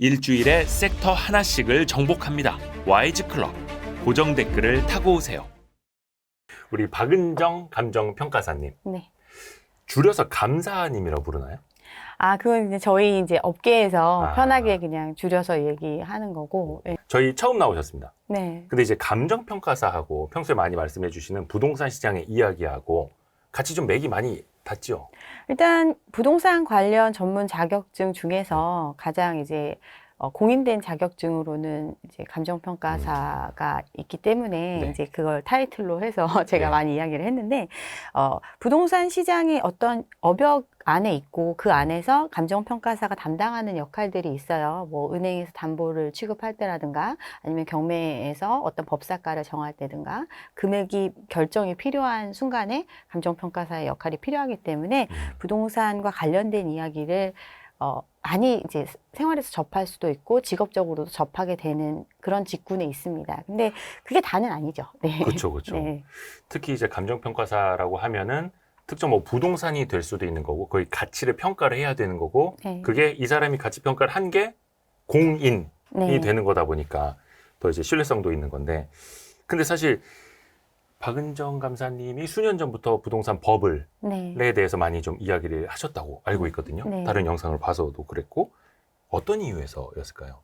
일주일에 섹터 하나씩을 정복합니다. YG클럽. 고정 댓글을 타고 오세요. 우리 박은정 감정평가사님. 네. 줄여서 감사님이라고 부르나요? 그건 이제 저희 이제 업계에서 아. 편하게 그냥 줄여서 얘기하는 거고. 네. 저희 처음 나오셨습니다. 네. 근데 이제 감정평가사하고 평소에 많이 말씀해 주시는 부동산 시장의 이야기하고 같이 좀 맥이 많이 닿죠? 일단 부동산 관련 전문 자격증 중에서 가장 이제 공인된 자격증으로는 이제 감정평가사가 있기 때문에 네. 이제 그걸 타이틀로 해서 제가 네. 많이 이야기를 했는데, 부동산 시장의 어떤 업역 안에 있고 그 안에서 감정평가사가 담당하는 역할들이 있어요. 뭐 은행에서 담보를 취급할 때라든가 아니면 경매에서 어떤 법사가를 정할 때든가 금액이 결정이 필요한 순간에 감정평가사의 역할이 필요하기 때문에 부동산과 관련된 이야기를 많이 이제 생활에서 접할 수도 있고 직업적으로도 접하게 되는 그런 직군에 있습니다. 근데 그게 다는 아니죠. 네. 그렇죠, 그렇죠. 네. 특히 이제 감정평가사라고 하면은 특정 뭐 부동산이 될 수도 있는 거고 거의 가치를 평가를 해야 되는 거고 네. 그게 이 사람이 가치 평가를 한 게 공인이 네. 되는 거다 보니까 더 이제 신뢰성도 있는 건데 근데 사실 박은정 감사님이 수년 전부터 부동산 법을에 네. 대해서 많이 좀 이야기를 하셨다고 알고 있거든요. 네. 다른 영상을 봐서도 그랬고 어떤 이유에서였을까요?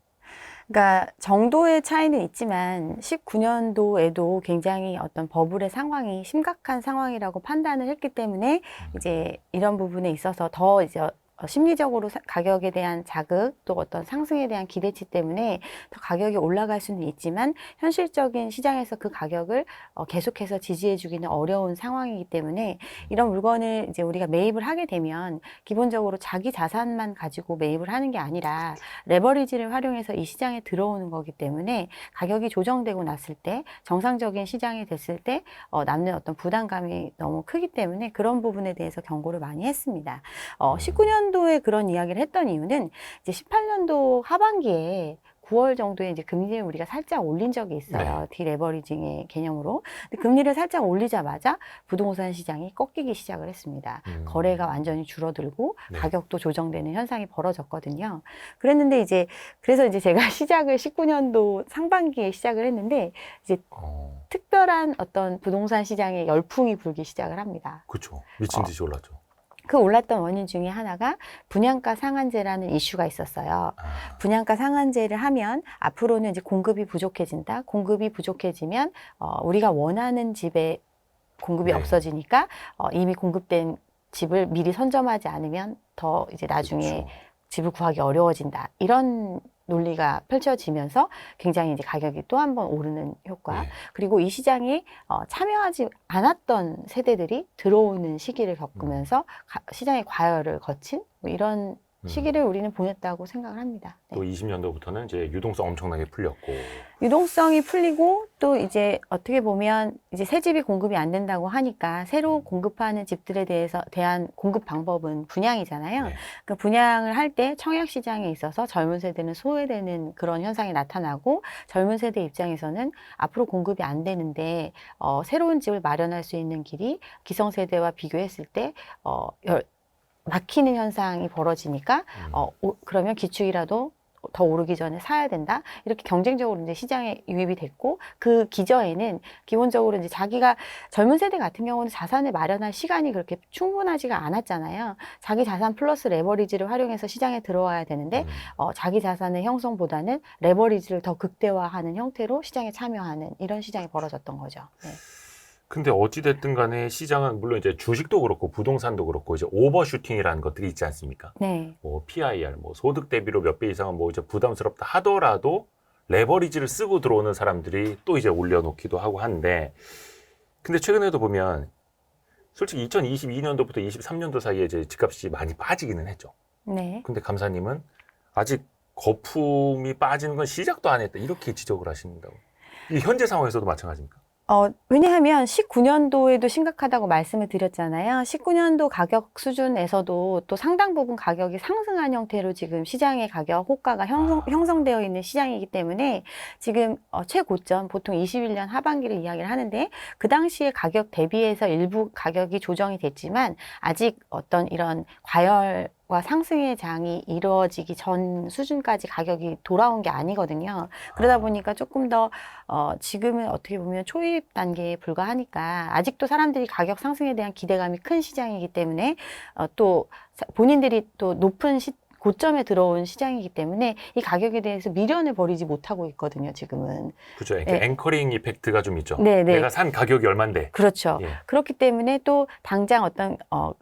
그러니까 정도의 차이는 있지만 19년도에도 굉장히 어떤 버블의 상황이 심각한 상황이라고 판단을 했기 때문에 이제 이런 부분에 있어서 더 이제 심리적으로 가격에 대한 자극 또 어떤 상승에 대한 기대치 때문에 더 가격이 올라갈 수는 있지만 현실적인 시장에서 그 가격을 계속해서 지지해 주기는 어려운 상황이기 때문에 이런 물건을 이제 우리가 매입을 하게 되면 기본적으로 자기 자산만 가지고 매입을 하는 게 아니라 레버리지를 활용해서 이 시장에 들어오는 거기 때문에 가격이 조정되고 났을 때 정상적인 시장이 됐을 때 남는 어떤 부담감이 너무 크기 때문에 그런 부분에 대해서 경고를 많이 했습니다. 19년도에 그런 이야기를 했던 이유는 이제 18년도 하반기에 9월 정도에 이제 금리를 우리가 살짝 올린 적이 있어요. 디레버리징의 개념으로. 근데 금리를 살짝 올리자마자 부동산 시장이 꺾이기 시작을 했습니다. 거래가 완전히 줄어들고 네. 가격도 조정되는 현상이 벌어졌거든요. 그랬는데 이제 그래서 이제 제가 시작을 19년도 상반기에 시작을 했는데 이제 특별한 어떤 부동산 시장에 열풍이 불기 시작을 합니다. 그렇죠. 미친 듯이 올랐죠. 그 올랐던 원인 중에 하나가 분양가 상한제라는 이슈가 있었어요. 분양가 상한제를 하면 앞으로는 이제 공급이 부족해진다. 공급이 부족해지면 우리가 원하는 집에 공급이 네. 없어지니까 이미 공급된 집을 미리 선점하지 않으면 더 이제 나중에 그렇죠. 집을 구하기 어려워진다. 이런 논리가 펼쳐지면서 굉장히 이제 가격이 또 한 번 오르는 효과. 네. 그리고 이 시장에 참여하지 않았던 세대들이 들어오는 시기를 겪으면서 시장의 과열을 거친 뭐 이런 시기를 우리는 보냈다고 생각을 합니다. 네. 또 20년도부터는 이제 유동성 엄청나게 풀렸고 유동성이 풀리고 또 이제 어떻게 보면 이제 새 집이 공급이 안 된다고 하니까 새로 공급하는 집들에 대한 공급 방법은 분양이잖아요. 네. 그러니까 분양을 할 때 청약 시장에 있어서 젊은 세대는 소외되는 그런 현상이 나타나고 젊은 세대 입장에서는 앞으로 공급이 안 되는데 새로운 집을 마련할 수 있는 길이 기성세대와 비교했을 때 막히는 현상이 벌어지니까 그러면 기축이라도 더 오르기 전에 사야 된다. 이렇게 경쟁적으로 이제 시장에 유입이 됐고 그 기저에는 기본적으로 이제 자기가 젊은 세대 같은 경우는 자산을 마련할 시간이 그렇게 충분하지가 않았잖아요. 자기 자산 플러스 레버리지를 활용해서 시장에 들어와야 되는데 자기 자산의 형성보다는 레버리지를 더 극대화하는 형태로 시장에 참여하는 이런 시장이 벌어졌던 거죠. 네. 근데 어찌됐든 간에 시장은 물론 이제 주식도 그렇고 부동산도 그렇고 이제 오버슈팅이라는 것들이 있지 않습니까? 네. 뭐 PIR, 뭐 소득 대비로 몇 배 이상은 뭐 이제 부담스럽다 하더라도 레버리지를 쓰고 들어오는 사람들이 또 이제 올려놓기도 하고 한데 근데 최근에도 보면 솔직히 2022년도부터 23년도 사이에 이제 집값이 많이 빠지기는 했죠. 네. 근데 감사님은 아직 거품이 빠지는 건 시작도 안 했다 이렇게 지적을 하신다고. 이 현재 상황에서도 마찬가지입니까? 왜냐하면 19년도에도 심각하다고 말씀을 드렸잖아요. 19년도 가격 수준에서도 또 상당 부분 가격이 상승한 형태로 지금 시장의 가격 호가가 형성되어 있는 시장이기 때문에 지금 최고점 보통 21년 하반기를 이야기를 하는데 그 당시에 가격 대비해서 일부 가격이 조정이 됐지만 아직 어떤 이런 과열 과 상승의 장이 이루어지기 전 수준까지 가격이 돌아온 게 아니거든요. 그러다 보니까 조금 더 지금은 어떻게 보면 초입 단계에 불과하니까 아직도 사람들이 가격 상승에 대한 기대감이 큰 시장이기 때문에 또 본인들이 또 높은 고점에 들어온 시장이기 때문에 이 가격에 대해서 미련을 버리지 못하고 있거든요, 지금은. 그죠. 네. 앵커링 이펙트가 좀 있죠. 네, 네. 내가 산 가격이 얼만데. 그렇죠. 예. 그렇기 때문에 또 당장 어떤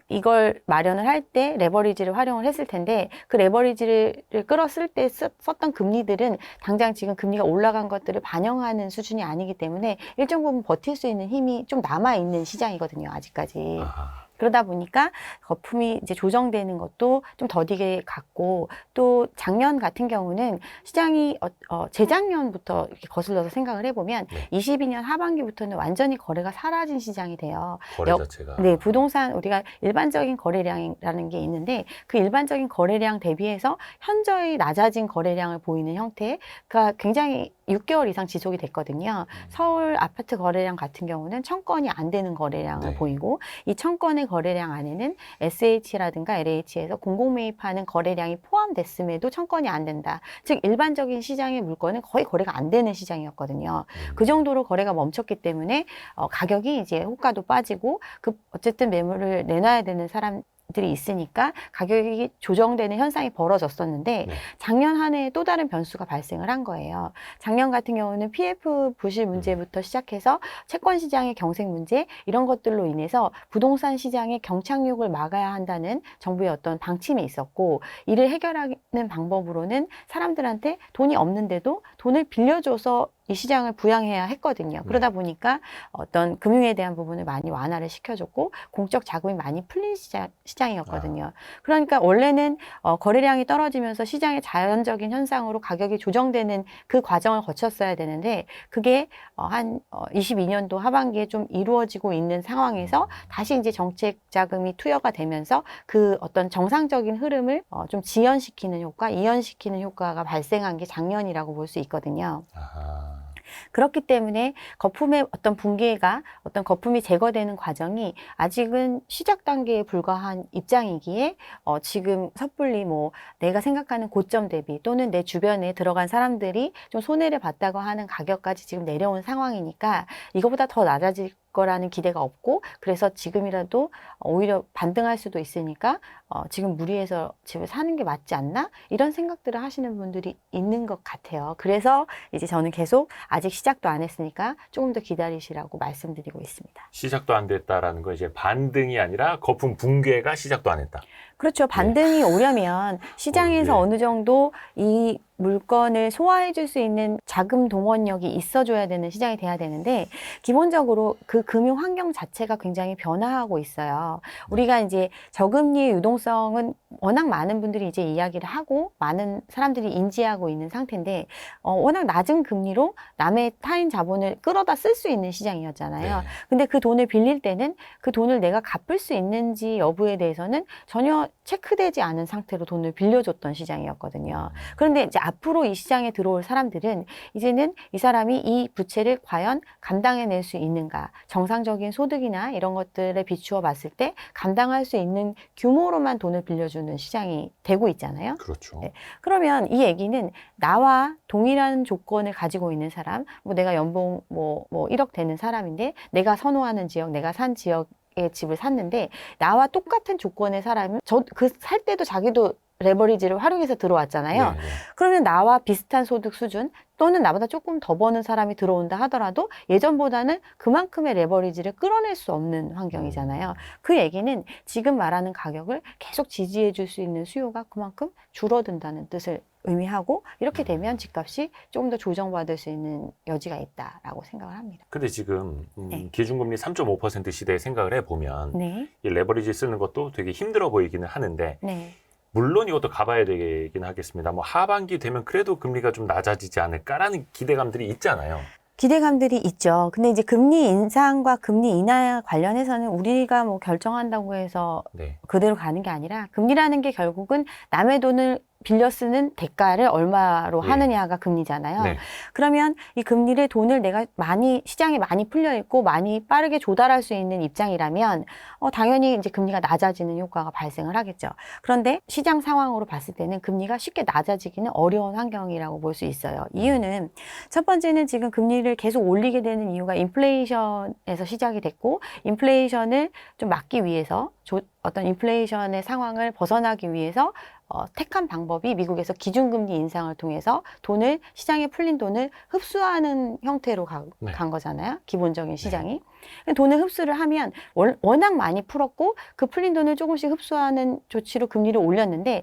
이걸 마련을 할 때 레버리지를 활용을 했을 텐데 그 레버리지를 끌었을 때 썼던 금리들은 당장 지금 금리가 올라간 것들을 반영하는 수준이 아니기 때문에 일정 부분 버틸 수 있는 힘이 좀 남아 있는 시장이거든요, 아직까지. 아하. 그러다 보니까 거품이 이제 조정되는 것도 좀 더디게 갔고 또 작년 같은 경우는 시장이 재작년부터 이렇게 거슬러서 생각을 해보면 네. 22년 하반기부터는 완전히 거래가 사라진 시장이 돼요. 거래 자체가. 네, 부동산 우리가 일반적인 거래량이라는 게 있는데 그 일반적인 거래량 대비해서 현저히 낮아진 거래량을 보이는 형태가 굉장히 6개월 이상 지속이 됐거든요. 서울 아파트 거래량 같은 경우는 1000건이 안 되는 거래량을 네. 보이고 이 1000건의 거래량 안에는 SH라든가 LH에서 공공매입하는 거래량이 포함됐음에도 1000건이 안 된다. 즉 일반적인 시장의 물건은 거의 거래가 안 되는 시장이었거든요. 그 정도로 거래가 멈췄기 때문에 가격이 이제 호가도 빠지고 어쨌든 매물을 내놔야 되는 사람들이 있으니까 가격이 조정되는 현상이 벌어졌었는데 네. 작년 한 해에 또 다른 변수가 발생을 한 거예요. 작년 같은 경우는 PF 부실 문제부터 시작해서 채권 시장의 경색 문제 이런 것들로 인해서 부동산 시장의 경착륙을 막아야 한다는 정부의 어떤 방침이 있었고 이를 해결하는 방법으로는 사람들한테 돈이 없는데도 돈을 빌려줘서 이 시장을 부양해야 했거든요. 그러다 보니까 어떤 금융에 대한 부분을 많이 완화를 시켜줬고 공적 자금이 많이 풀린 시장이었거든요. 그러니까 원래는 거래량이 떨어지면서 시장의 자연적인 현상으로 가격이 조정되는 그 과정을 거쳤어야 되는데 그게 한 22년도 하반기에 좀 이루어지고 있는 상황에서 다시 이제 정책 자금이 투여가 되면서 그 어떤 정상적인 흐름을 좀 지연시키는 효과, 이연시키는 효과가 발생한 게 작년이라고 볼 수 있거든요. 아하. 그렇기 때문에 거품의 어떤 붕괴가 어떤 거품이 제거되는 과정이 아직은 시작 단계에 불과한 입장이기에 지금 섣불리 뭐 내가 생각하는 고점 대비 또는 내 주변에 들어간 사람들이 좀 손해를 봤다고 하는 가격까지 지금 내려온 상황이니까 이거보다 더 낮아질 거라는 기대가 없고 그래서 지금이라도 오히려 반등할 수도 있으니까 지금 무리해서 집을 사는 게 맞지 않나? 이런 생각들을 하시는 분들이 있는 것 같아요. 그래서 이제 저는 계속 아직 시작도 안 했으니까 조금 더 기다리시라고 말씀드리고 있습니다. 시작도 안 됐다라는 거 이제 반등이 아니라 거품 붕괴가 시작도 안 했다. 그렇죠. 반등이 오려면 시장에서 예. 어느 정도 이 물건을 소화해 줄 수 있는 자금 동원력이 있어줘야 되는 시장이 돼야 되는데 기본적으로 그 금융 환경 자체가 굉장히 변화하고 있어요. 우리가 이제 저금리의 유동성은 워낙 많은 분들이 이제 이야기를 하고 많은 사람들이 인지하고 있는 상태인데 워낙 낮은 금리로 남의 타인 자본을 끌어다 쓸 수 있는 시장이었잖아요. 네. 근데 그 돈을 빌릴 때는 그 돈을 내가 갚을 수 있는지 여부에 대해서는 전혀 체크되지 않은 상태로 돈을 빌려줬던 시장이었거든요. 그런데 이제 앞으로 이 시장에 들어올 사람들은 이제는 이 사람이 이 부채를 과연 감당해낼 수 있는가, 정상적인 소득이나 이런 것들에 비추어 봤을 때 감당할 수 있는 규모로만 돈을 빌려주는 시장이 되고 있잖아요. 그렇죠. 네. 그러면 이 얘기는 나와 동일한 조건을 가지고 있는 사람, 뭐 내가 연봉 뭐 1억 되는 사람인데 내가 선호하는 지역, 내가 산 지역에 집을 샀는데 나와 똑같은 조건의 사람은 그 살 때도 자기도 레버리지를 활용해서 들어왔잖아요. 네, 네. 그러면 나와 비슷한 소득 수준 또는 나보다 조금 더 버는 사람이 들어온다 하더라도 예전보다는 그만큼의 레버리지를 끌어낼 수 없는 환경이잖아요. 그 얘기는 지금 말하는 가격을 계속 지지해 줄 수 있는 수요가 그만큼 줄어든다는 뜻을 의미하고 이렇게 되면 집값이 조금 더 조정받을 수 있는 여지가 있다라고 생각을 합니다. 근데 지금 네. 기준금리 3.5% 시대에 생각을 해보면 네, 이 레버리지 쓰는 것도 되게 힘들어 보이기는 하는데 네. 물론 이것도 가봐야 되긴 하겠습니다. 뭐 하반기 되면 그래도 금리가 좀 낮아지지 않을까라는 기대감들이 있잖아요. 기대감들이 있죠. 근데 이제 금리 인상과 금리 인하 관련해서는 우리가 뭐 결정한다고 해서 네. 그대로 가는 게 아니라 금리라는 게 결국은 남의 돈을 빌려 쓰는 대가를 얼마로 예. 하느냐가 금리잖아요. 네. 그러면 이 금리를 돈을 내가 시장에 많이 풀려 있고 많이 빠르게 조달할 수 있는 입장이라면 당연히 이제 금리가 낮아지는 효과가 발생을 하겠죠. 그런데 시장 상황으로 봤을 때는 금리가 쉽게 낮아지기는 어려운 환경이라고 볼 수 있어요. 이유는 첫 번째는 지금 금리를 계속 올리게 되는 이유가 인플레이션에서 시작이 됐고, 인플레이션을 좀 막기 위해서 어떤 인플레이션의 상황을 벗어나기 위해서 택한 방법이 미국에서 기준금리 인상을 통해서 시장에 풀린 돈을 흡수하는 형태로 간 거잖아요. 기본적인 시장이. 돈을 흡수를 하면 워낙 많이 풀었고 그 풀린 돈을 조금씩 흡수하는 조치로 금리를 올렸는데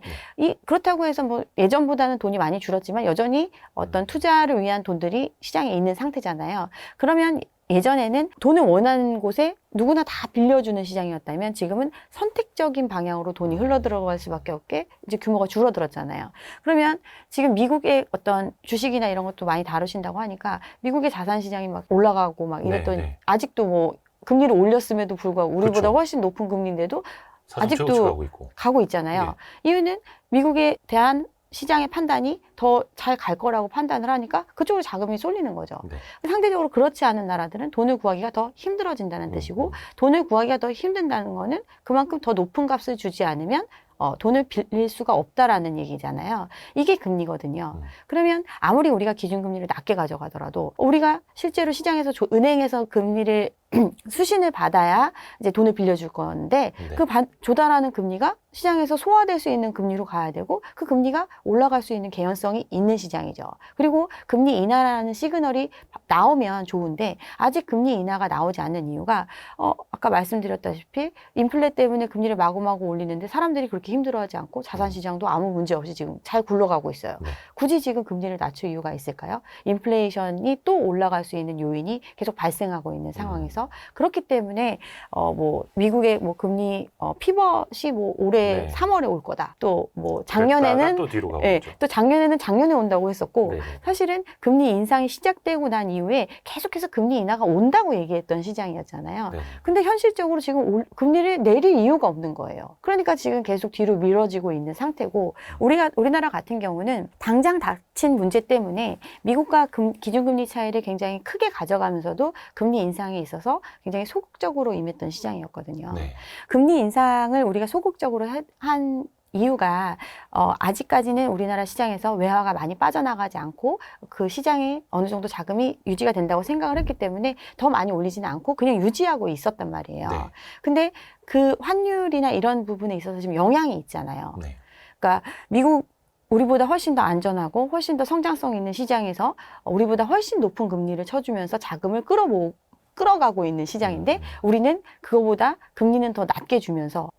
그렇다고 해서 뭐 예전보다는 돈이 많이 줄었지만 여전히 어떤 투자를 위한 돈들이 시장에 있는 상태잖아요. 그러면 예전에는 돈을 원하는 곳에 누구나 다 빌려주는 시장이었다면 지금은 선택적인 방향으로 돈이 흘러들어갈 수밖에 없게 이제 규모가 줄어들었잖아요. 그러면 지금 미국의 어떤 주식이나 이런 것도 많이 다루신다고 하니까 미국의 자산 시장이 막 올라가고 막 이랬더니 아직도 뭐 금리를 올렸음에도 불구하고 우리보다 그렇죠. 훨씬 높은 금리인데도 아직도 가고 있잖아요. 이유는 미국에 대한 시장의 판단이 더 잘 갈 거라고 판단을 하니까 그쪽으로 자금이 쏠리는 거죠. 상대적으로 그렇지 않은 나라들은 돈을 구하기가 더 힘들어진다는 뜻이고, 돈을 구하기가 더 힘든다는 거는 그만큼 더 높은 값을 주지 않으면 돈을 빌릴 수가 없다라는 얘기잖아요. 이게 금리거든요. 그러면 아무리 우리가 기준금리를 낮게 가져가더라도 우리가 실제로 시장에서 은행에서 금리를 수신을 받아야 이제 돈을 빌려줄 건데 그 조달하는 금리가 시장에서 소화될 수 있는 금리로 가야 되고 그 금리가 올라갈 수 있는 개연성이 있는 시장이죠. 그리고 금리 인하라는 시그널이 나오면 좋은데 아직 금리 인하가 나오지 않는 이유가 아까 말씀드렸다시피 인플레 때문에 금리를 마구마구 올리는데 사람들이 그렇게 힘들어하지 않고 자산시장도 아무 문제 없이 지금 잘 굴러가고 있어요. 굳이 지금 금리를 낮출 이유가 있을까요? 인플레이션이 또 올라갈 수 있는 요인이 계속 발생하고 있는 상황에서 그렇기 때문에 뭐 미국의 뭐 금리 피벗이 뭐 올해 3월에 올 거다. 또 뭐 작년에는 또 뒤로 가고 또 작년에는 작년에 온다고 했었고 사실은 금리 인상이 시작되고 난 이후에 계속해서 금리 인하가 온다고 얘기했던 시장이었잖아요. 근데 현실적으로 지금 금리를 내릴 이유가 없는 거예요. 그러니까 지금 계속 뒤로 미뤄지고 있는 상태고 우리나라 같은 경우는 당장 닥친 문제 때문에 미국과 기준금리 차이를 굉장히 크게 가져가면서도 금리 인상에 있어서 굉장히 소극적으로 임했던 시장이었거든요. 금리 인상을 우리가 소극적으로 한 이유가 아직까지는 우리나라 시장에서 외화가 많이 빠져나가지 않고 그 시장에 어느 정도 자금이 유지가 된다고 생각을 했기 때문에 더 많이 올리지는 않고 그냥 유지하고 있었단 말이에요. 근데 그 환율이나 이런 부분에 있어서 지금 영향이 있잖아요. 그러니까 우리보다 훨씬 더 안전하고 훨씬 더 성장성 있는 시장에서 우리보다 훨씬 높은 금리를 쳐주면서 자금을 끌어가고 있는 시장인데 우리는 그거보다 금리는 더 낮게 주면서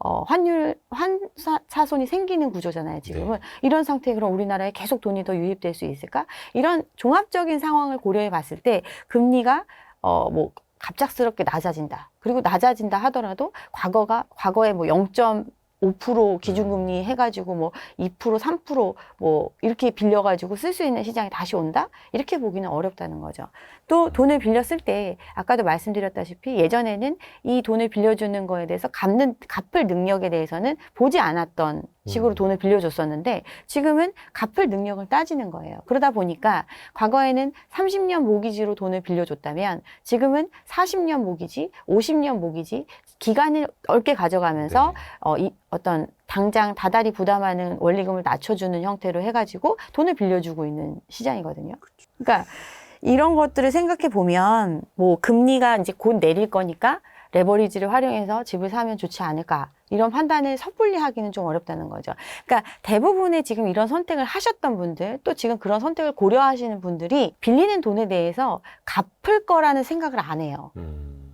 환차손이 생기는 구조잖아요. 지금은 이런 상태에 그럼 우리나라에 계속 돈이 더 유입될 수 있을까? 이런 종합적인 상황을 고려해 봤을 때 금리가 뭐 갑작스럽게 낮아진다. 그리고 낮아진다 하더라도 과거에 뭐 0.5% 기준금리 해가지고 뭐 2%, 3% 뭐 이렇게 빌려가지고 쓸 수 있는 시장이 다시 온다? 이렇게 보기는 어렵다는 거죠. 또 돈을 빌렸을 때 아까도 말씀드렸다시피 예전에는 이 돈을 빌려주는 거에 대해서 갚을 능력에 대해서는 보지 않았던 식으로 돈을 빌려줬었는데 지금은 갚을 능력을 따지는 거예요. 그러다 보니까 과거에는 30년 모기지로 돈을 빌려줬다면 지금은 40년 모기지, 50년 모기지 기간을 넓게 가져가면서 어떤 당장 다달이 부담하는 원리금을 낮춰주는 형태로 해가지고 돈을 빌려주고 있는 시장이거든요. 그러니까 이런 것들을 생각해 보면 뭐 금리가 이제 곧 내릴 거니까 레버리지를 활용해서 집을 사면 좋지 않을까 이런 판단을 섣불리 하기는 좀 어렵다는 거죠. 그러니까 대부분의 지금 이런 선택을 하셨던 분들 또 지금 그런 선택을 고려하시는 분들이 빌리는 돈에 대해서 갚을 거라는 생각을 안 해요.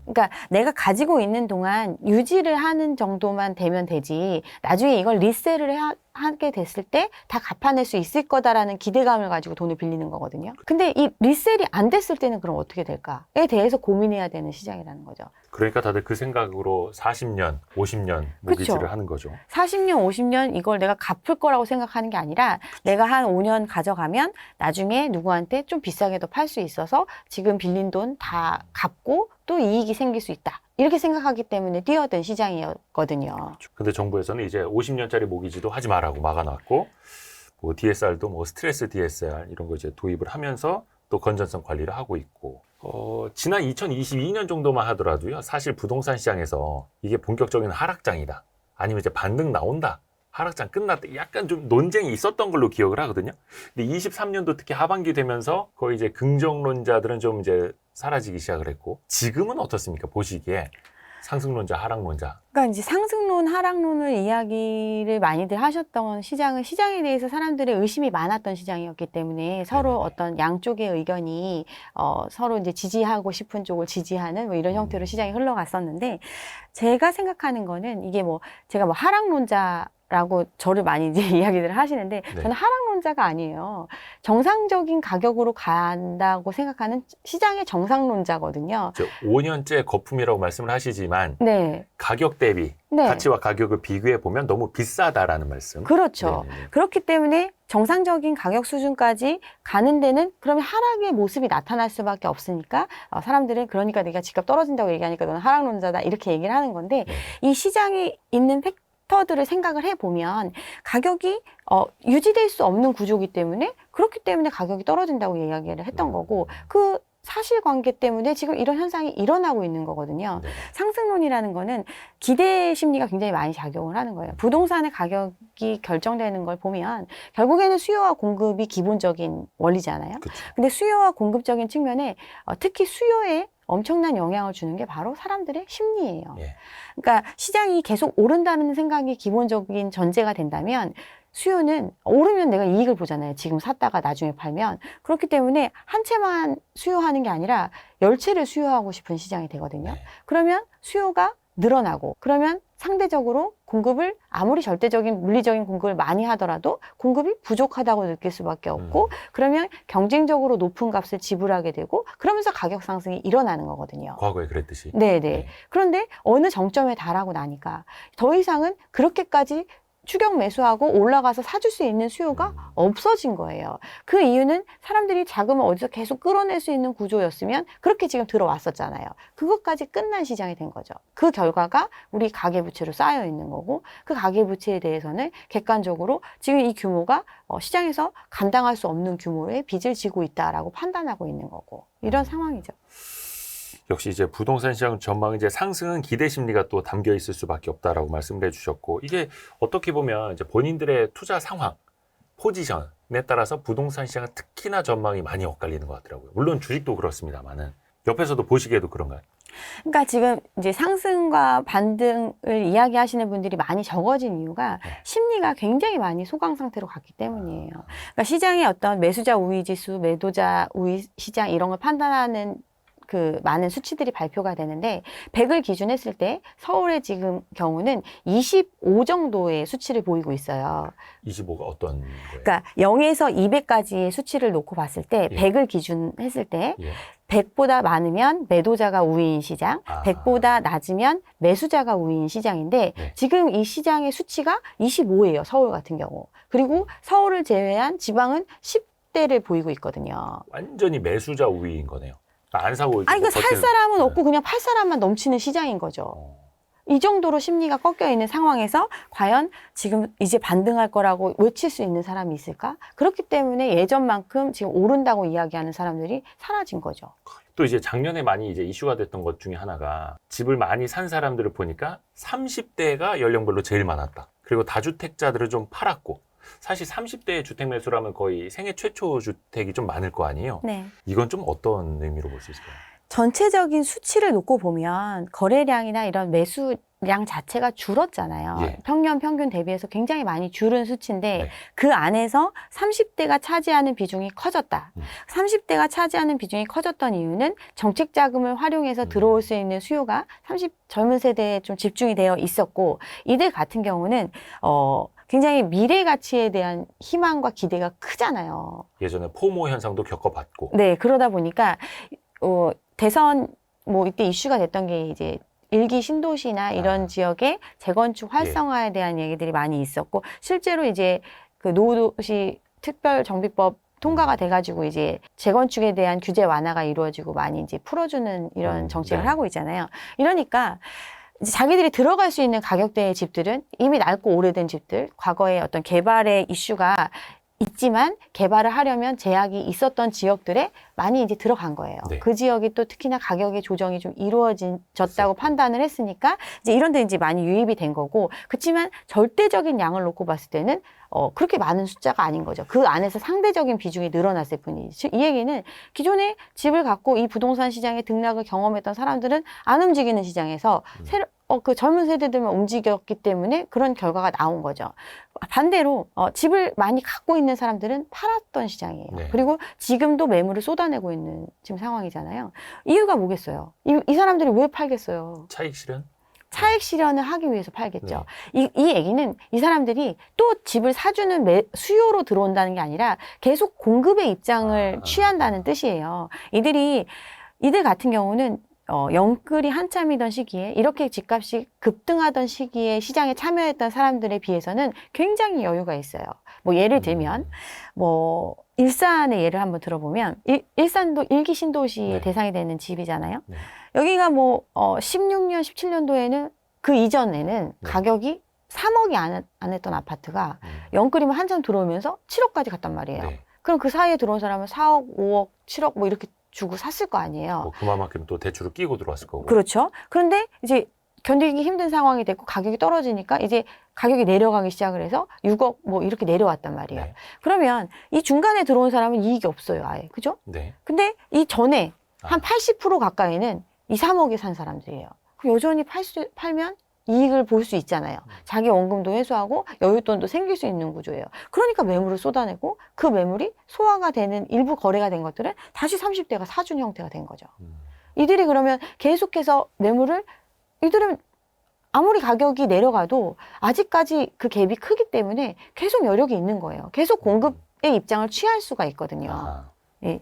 그러니까 내가 가지고 있는 동안 유지를 하는 정도만 되면 되지 나중에 이걸 리셀을 하게 됐을 때 다 갚아낼 수 있을 거다라는 기대감을 가지고 돈을 빌리는 거거든요. 근데 이 리셀이 안 됐을 때는 그럼 어떻게 될까에 대해서 고민해야 되는 시장이라는 거죠. 그러니까 다들 그 생각으로 40년, 50년 모기지를 하는 거죠. 40년, 50년 이걸 내가 갚을 거라고 생각하는 게 아니라 내가 한 5년 가져가면 나중에 누구한테 좀 비싸게 더 팔 수 있어서 지금 빌린 돈 다 갚고 또 이익이 생길 수 있다. 이렇게 생각하기 때문에 뛰어든 시장이었거든요. 근데 정부에서는 이제 50년짜리 모기지도 하지 말라고 막아놨고 뭐 DSR도 뭐 스트레스 DSR 이런 거 이제 도입을 하면서 또 건전성 관리를 하고 있고 지난 2022년 정도만 하더라도요. 사실 부동산 시장에서 이게 본격적인 하락장이다. 아니면 이제 반등 나온다. 하락장 끝났다. 약간 좀 논쟁이 있었던 걸로 기억을 하거든요. 근데 23년도 특히 하반기 되면서 거의 이제 긍정론자들은 좀 이제 사라지기 시작을 했고 지금은 어떻습니까? 보시기에 상승론자, 하락론자. 그러니까 이제 상승론, 하락론을 이야기를 많이들 하셨던 시장은 시장에 대해서 사람들의 의심이 많았던 시장이었기 때문에 서로 네네. 어떤 양쪽의 의견이 서로 이제 지지하고 싶은 쪽을 지지하는 뭐 이런 형태로 시장이 흘러갔었는데 제가 생각하는 거는 이게 뭐 제가 뭐 하락론자라고 저를 많이 이제 이야기를 하시는데 네. 저는 하락론자가 아니에요. 정상적인 가격으로 간다고 생각하는 시장의 정상론자거든요. 5년째 거품이라고 말씀을 하시지만 네. 가격 대비 네. 가치와 가격을 비교해 보면 너무 비싸다라는 말씀. 그렇죠. 네네네. 그렇기 때문에 정상적인 가격 수준까지 가는 데는 그러면 하락의 모습이 나타날 수밖에 없으니까 사람들은 그러니까 내가 집값 떨어진다고 얘기하니까 너는 하락론자다 이렇게 얘기를 하는 건데 네. 이 시장에 있는 팩터들을 생각을 해보면 가격이 유지될 수 없는 구조이기 때문에 그렇기 때문에 가격이 떨어진다고 이야기를 했던 거고 그 사실관계 때문에 지금 이런 현상이 일어나고 있는 거거든요. 네. 상승론이라는 거는 기대 심리가 굉장히 많이 작용을 하는 거예요. 부동산의 가격이 결정되는 걸 보면 결국에는 수요와 공급이 기본적인 원리잖아요. 그쵸. 근데 수요와 공급적인 측면에 특히 수요에 엄청난 영향을 주는 게 바로 사람들의 심리예요. 예. 그러니까 시장이 계속 오른다는 생각이 기본적인 전제가 된다면 수요는 오르면 내가 이익을 보잖아요. 지금 샀다가 나중에 팔면. 그렇기 때문에 한 채만 수요하는 게 아니라 10채를 수요하고 싶은 시장이 되거든요. 네. 그러면 수요가 늘어나고 그러면 상대적으로 공급을 아무리 절대적인 물리적인 공급을 많이 하더라도 공급이 부족하다고 느낄 수밖에 없고 그러면 경쟁적으로 높은 값을 지불하게 되고 그러면서 가격 상승이 일어나는 거거든요. 과거에 그랬듯이. 네네. 네. 그런데 어느 정점에 달하고 나니까 더 이상은 그렇게까지 추격 매수하고 올라가서 사줄 수 있는 수요가 없어진 거예요. 그 이유는 사람들이 자금을 어디서 계속 끌어낼 수 있는 구조였으면 그렇게 지금 들어왔었잖아요. 그것까지 끝난 시장이 된 거죠. 그 결과가 우리 가계부채로 쌓여 있는 거고 그 가계부채에 대해서는 객관적으로 지금 이 규모가 시장에서 감당할 수 없는 규모의 빚을 지고 있다라고 판단하고 있는 거고 이런 상황이죠. 역시 이제 부동산 시장 전망 이제 상승은 기대 심리가 또 담겨 있을 수밖에 없다라고 말씀을 해주셨고 이게 어떻게 보면 이제 본인들의 투자 상황, 포지션에 따라서 부동산 시장은 특히나 전망이 많이 엇갈리는 것 같더라고요. 물론 주식도 그렇습니다만은 옆에서도 보시기에도 그런가요? 그러니까 지금 이제 상승과 반등을 이야기하시는 분들이 많이 적어진 이유가 심리가 굉장히 많이 소강 상태로 갔기 때문이에요. 그러니까 시장의 어떤 매수자 우위 지수, 매도자 우위 시장 이런 걸 판단하는 그 많은 수치들이 발표가 되는데 100을 기준했을 때 서울의 지금 경우는 25 정도의 수치를 보이고 있어요. 25가 어떤 거예요? 그러니까 0에서 200까지의 수치를 놓고 봤을 때 예. 100을 기준했을 때 예. 100보다 많으면 매도자가 우위인 시장, 100보다 낮으면 매수자가 우위인 시장인데 네. 지금 이 시장의 수치가 25예요. 서울 같은 경우. 그리고 서울을 제외한 지방은 10대를 보이고 있거든요. 완전히 매수자 우위인 거네요. 안 사고 아니, 그 살 사람은 네. 없고 그냥 팔 사람만 넘치는 시장인 거죠. 이 정도로 심리가 꺾여 있는 상황에서 과연 지금 이제 반등할 거라고 외칠 수 있는 사람이 있을까? 그렇기 때문에 예전만큼 지금 오른다고 이야기하는 사람들이 사라진 거죠. 또 이제 작년에 많이 이제 이슈가 됐던 것 중에 하나가 집을 많이 산 사람들을 보니까 30대가 연령별로 제일 많았다. 그리고 다주택자들을 좀 팔았고 사실 30대 주택 매수라면 거의 생애 최초 주택이 좀 많을 거 아니에요. 네. 이건 좀 어떤 의미로 볼 수 있을까요? 전체적인 수치를 놓고 보면 거래량이나 이런 매수량 자체가 줄었잖아요. 예. 평균 대비해서 굉장히 많이 줄은 수치인데 네. 그 안에서 30대가 차지하는 비중이 커졌다. 30대가 차지하는 비중이 커졌던 이유는 정책 자금을 활용해서 들어올 수 있는 수요가 30 젊은 세대에 좀 집중이 되어 있었고 이들 같은 경우는 굉장히 미래 가치에 대한 희망과 기대가 크잖아요. 예전에 포모 현상도 겪어봤고. 네, 그러다 보니까 대선 뭐 이때 이슈가 됐던 게 이제 일기 신도시나 이런 지역의 재건축 활성화에 대한 얘기들이 많이 있었고 실제로 이제 그 노후도시 특별정비법 통과가 돼가지고 이제 재건축에 대한 규제 완화가 이루어지고 많이 이제 풀어주는 이런 정책을 네. 하고 있잖아요. 이러니까 이제 자기들이 들어갈 수 있는 가격대의 집들은 이미 낡고 오래된 집들, 과거의 어떤 개발의 이슈가 있지만 개발을 하려면 제약이 있었던 지역들에 많이 이제 들어간 거예요. 네. 그 지역이 또 특히나 가격의 조정이 좀 이루어졌다고 판단을 했으니까 이제 이런 데 이제 많이 유입이 된 거고, 그렇지만 절대적인 양을 놓고 봤을 때는 그렇게 많은 숫자가 아닌 거죠. 그 안에서 상대적인 비중이 늘어났을 뿐이지. 이 얘기는 기존에 집을 갖고 이 부동산 시장에 등락을 경험했던 사람들은 안 움직이는 시장에서 그 젊은 세대들만 움직였기 때문에 그런 결과가 나온 거죠. 반대로 집을 많이 갖고 있는 사람들은 팔았던 시장이에요. 네. 그리고 지금도 매물을 쏟아내고 있는 지금 상황이잖아요. 이유가 뭐겠어요? 이 사람들이 왜 팔겠어요? 차익 실현? 차익 실현을 하기 위해서 팔겠죠. 이 얘기는 이 사람들이 또 집을 사주는 수요로 들어온다는 게 아니라 계속 공급의 입장을 취한다는 뜻이에요. 이들 같은 경우는 영끌이 한참이던 시기에 이렇게 집값이 급등하던 시기에 시장에 참여했던 사람들에 비해서는 굉장히 여유가 있어요. 뭐 예를 들면 뭐 일산의 예를 한번 들어보면 일산도 일기 신도시의 네. 대상이 되는 집이잖아요. 네. 여기가 뭐 16년, 17년도에는 그 이전에는 네. 가격이 3억이 안 했던 아파트가 영끌이면 한참 들어오면서 7억까지 갔단 말이에요. 네. 그럼 그 사이에 들어온 사람은 4억, 5억, 7억 뭐 이렇게 주고 샀을 거 아니에요. 뭐 그만큼 또 대출을 끼고 들어왔을 거고. 그렇죠. 그런데 이제 견디기 힘든 상황이 됐고 가격이 떨어지니까 이제 가격이 내려가기 시작을 해서 6억 뭐 이렇게 내려왔단 말이에요. 네. 그러면 이 중간에 들어온 사람은 이익이 없어요, 아예. 그죠? 네. 근데 이 전에 한 아. 80% 가까이는 2, 3억에 산 사람들이에요. 그럼 여전히 팔면 이익을 볼 수 있잖아요. 자기 원금도 회수하고 여윳돈도 생길 수 있는 구조예요. 그러니까 매물을 쏟아내고 그 매물이 소화가 되는 일부 거래가 된 것들은 다시 30대가 사준 형태가 된 거죠. 이들이 그러면 계속해서 이들은 아무리 가격이 내려가도 아직까지 그 갭이 크기 때문에 계속 여력이 있는 거예요. 계속 공급의 입장을 취할 수가 있거든요. 아하. 예.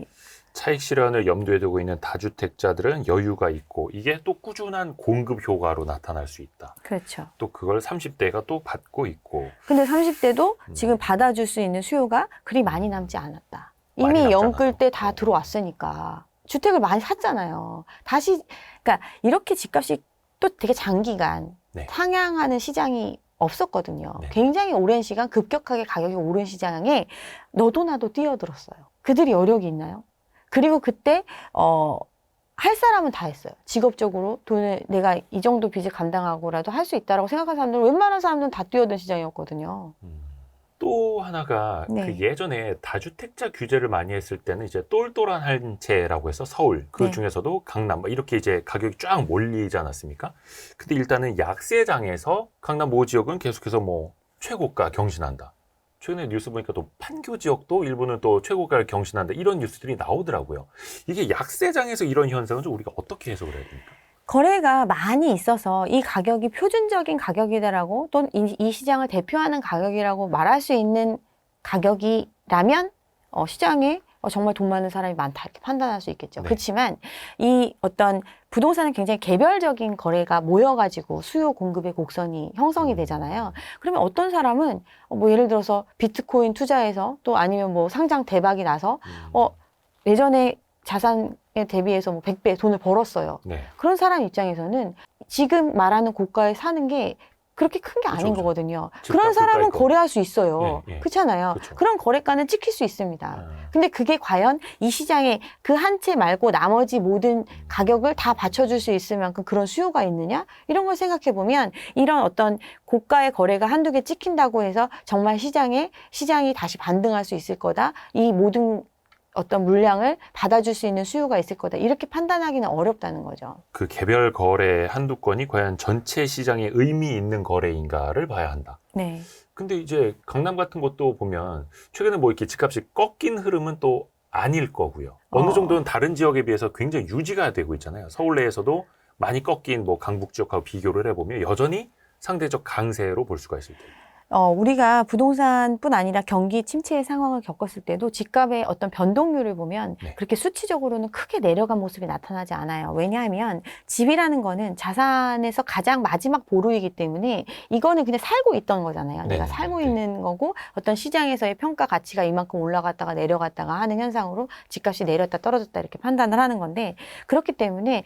차익 실현을 염두에 두고 있는 다주택자들은 여유가 있고 이게 또 꾸준한 공급 효과로 나타날 수 있다. 그렇죠. 또 그걸 30대가 또 받고 있고. 근데 30대도 지금 받아줄 수 있는 수요가 그리 많이 남지 않았다. 많이 이미 남지 영끌 않아도. 때 다 들어왔으니까. 주택을 많이 샀잖아요. 그러니까 이렇게 집값이 또 되게 장기간 네. 상향하는 시장이 없었거든요. 네. 굉장히 오랜 시간 급격하게 가격이 오른 시장에 너도 나도 뛰어들었어요. 그들이 여력이 있나요? 그리고 그때 할 사람은 다 했어요. 직업적으로 돈을 내가 이 정도 빚을 감당하고라도 할 수 있다라고 생각하는 사람들은 웬만한 사람들은 다 뛰어든 시장이었거든요. 또 하나가 네. 그 예전에 다주택자 규제를 많이 했을 때는 이제 똘똘한 한 채라고 해서 서울 그 네. 중에서도 강남 뭐 이렇게 이제 가격이 쫙 몰리지 않았습니까? 근데 일단은 약세장에서 강남 모 지역은 계속해서 뭐 최고가 경신한다. 최근에 뉴스 보니까 또 판교 지역도 일부는 또 최고가를 경신한다. 이런 뉴스들이 나오더라고요. 이게 약세장에서 이런 현상은 좀 우리가 어떻게 해석을 해야 됩니까? 거래가 많이 있어서 이 가격이 표준적인 가격이다라고 또는 이 시장을 대표하는 가격이라고 말할 수 있는 가격이라면 시장에 정말 돈 많은 사람이 많다 이렇게 판단할 수 있겠죠. 네. 그렇지만 이 어떤 부동산은 굉장히 개별적인 거래가 모여가지고 수요 공급의 곡선이 형성이 되잖아요. 그러면 어떤 사람은 뭐 예를 들어서 비트코인 투자해서 또 아니면 뭐 상장 대박이 나서 예전에 자산에 대비해서 뭐 100배 돈을 벌었어요. 네. 그런 사람 입장에서는 지금 말하는 고가에 사는 게 그렇게 큰 게 아닌 그쵸. 거거든요. 집값 그런 사람은 그러니까 거래할 수 있어요. 예, 예. 그렇잖아요. 그쵸. 그런 거래가는 찍힐 수 있습니다. 아, 근데 그게 과연 이 시장에 그 한 채 말고 나머지 모든 가격을 다 받쳐줄 수 있을 만큼 그런 수요가 있느냐? 이런 걸 생각해 보면 이런 어떤 고가의 거래가 한두 개 찍힌다고 해서 정말 시장이 다시 반등할 수 있을 거다. 이 모든 어떤 물량을 받아줄 수 있는 수요가 있을 거다. 이렇게 판단하기는 어렵다는 거죠. 그 개별 거래 한두 건이 과연 전체 시장에 의미 있는 거래인가를 봐야 한다. 네. 근데 이제 강남 같은 것도 보면 최근에 뭐 이렇게 집값이 꺾인 흐름은 또 아닐 거고요. 어느 정도는 다른 지역에 비해서 굉장히 유지가 되고 있잖아요. 서울 내에서도 많이 꺾인 뭐 강북 지역하고 비교를 해보면 여전히 상대적 강세로 볼 수가 있을 텐데. 우리가 부동산뿐 아니라 경기 침체의 상황을 겪었을 때도 집값의 어떤 변동률을 보면 네. 그렇게 수치적으로는 크게 내려간 모습이 나타나지 않아요. 왜냐하면 집이라는 거는 자산에서 가장 마지막 보루이기 때문에 이거는 그냥 살고 있던 거잖아요. 네, 내가 네, 살고 네. 있는 거고 어떤 시장에서의 평가 가치가 이만큼 올라갔다가 내려갔다가 하는 현상으로 집값이 내렸다 떨어졌다 이렇게 판단을 하는 건데 그렇기 때문에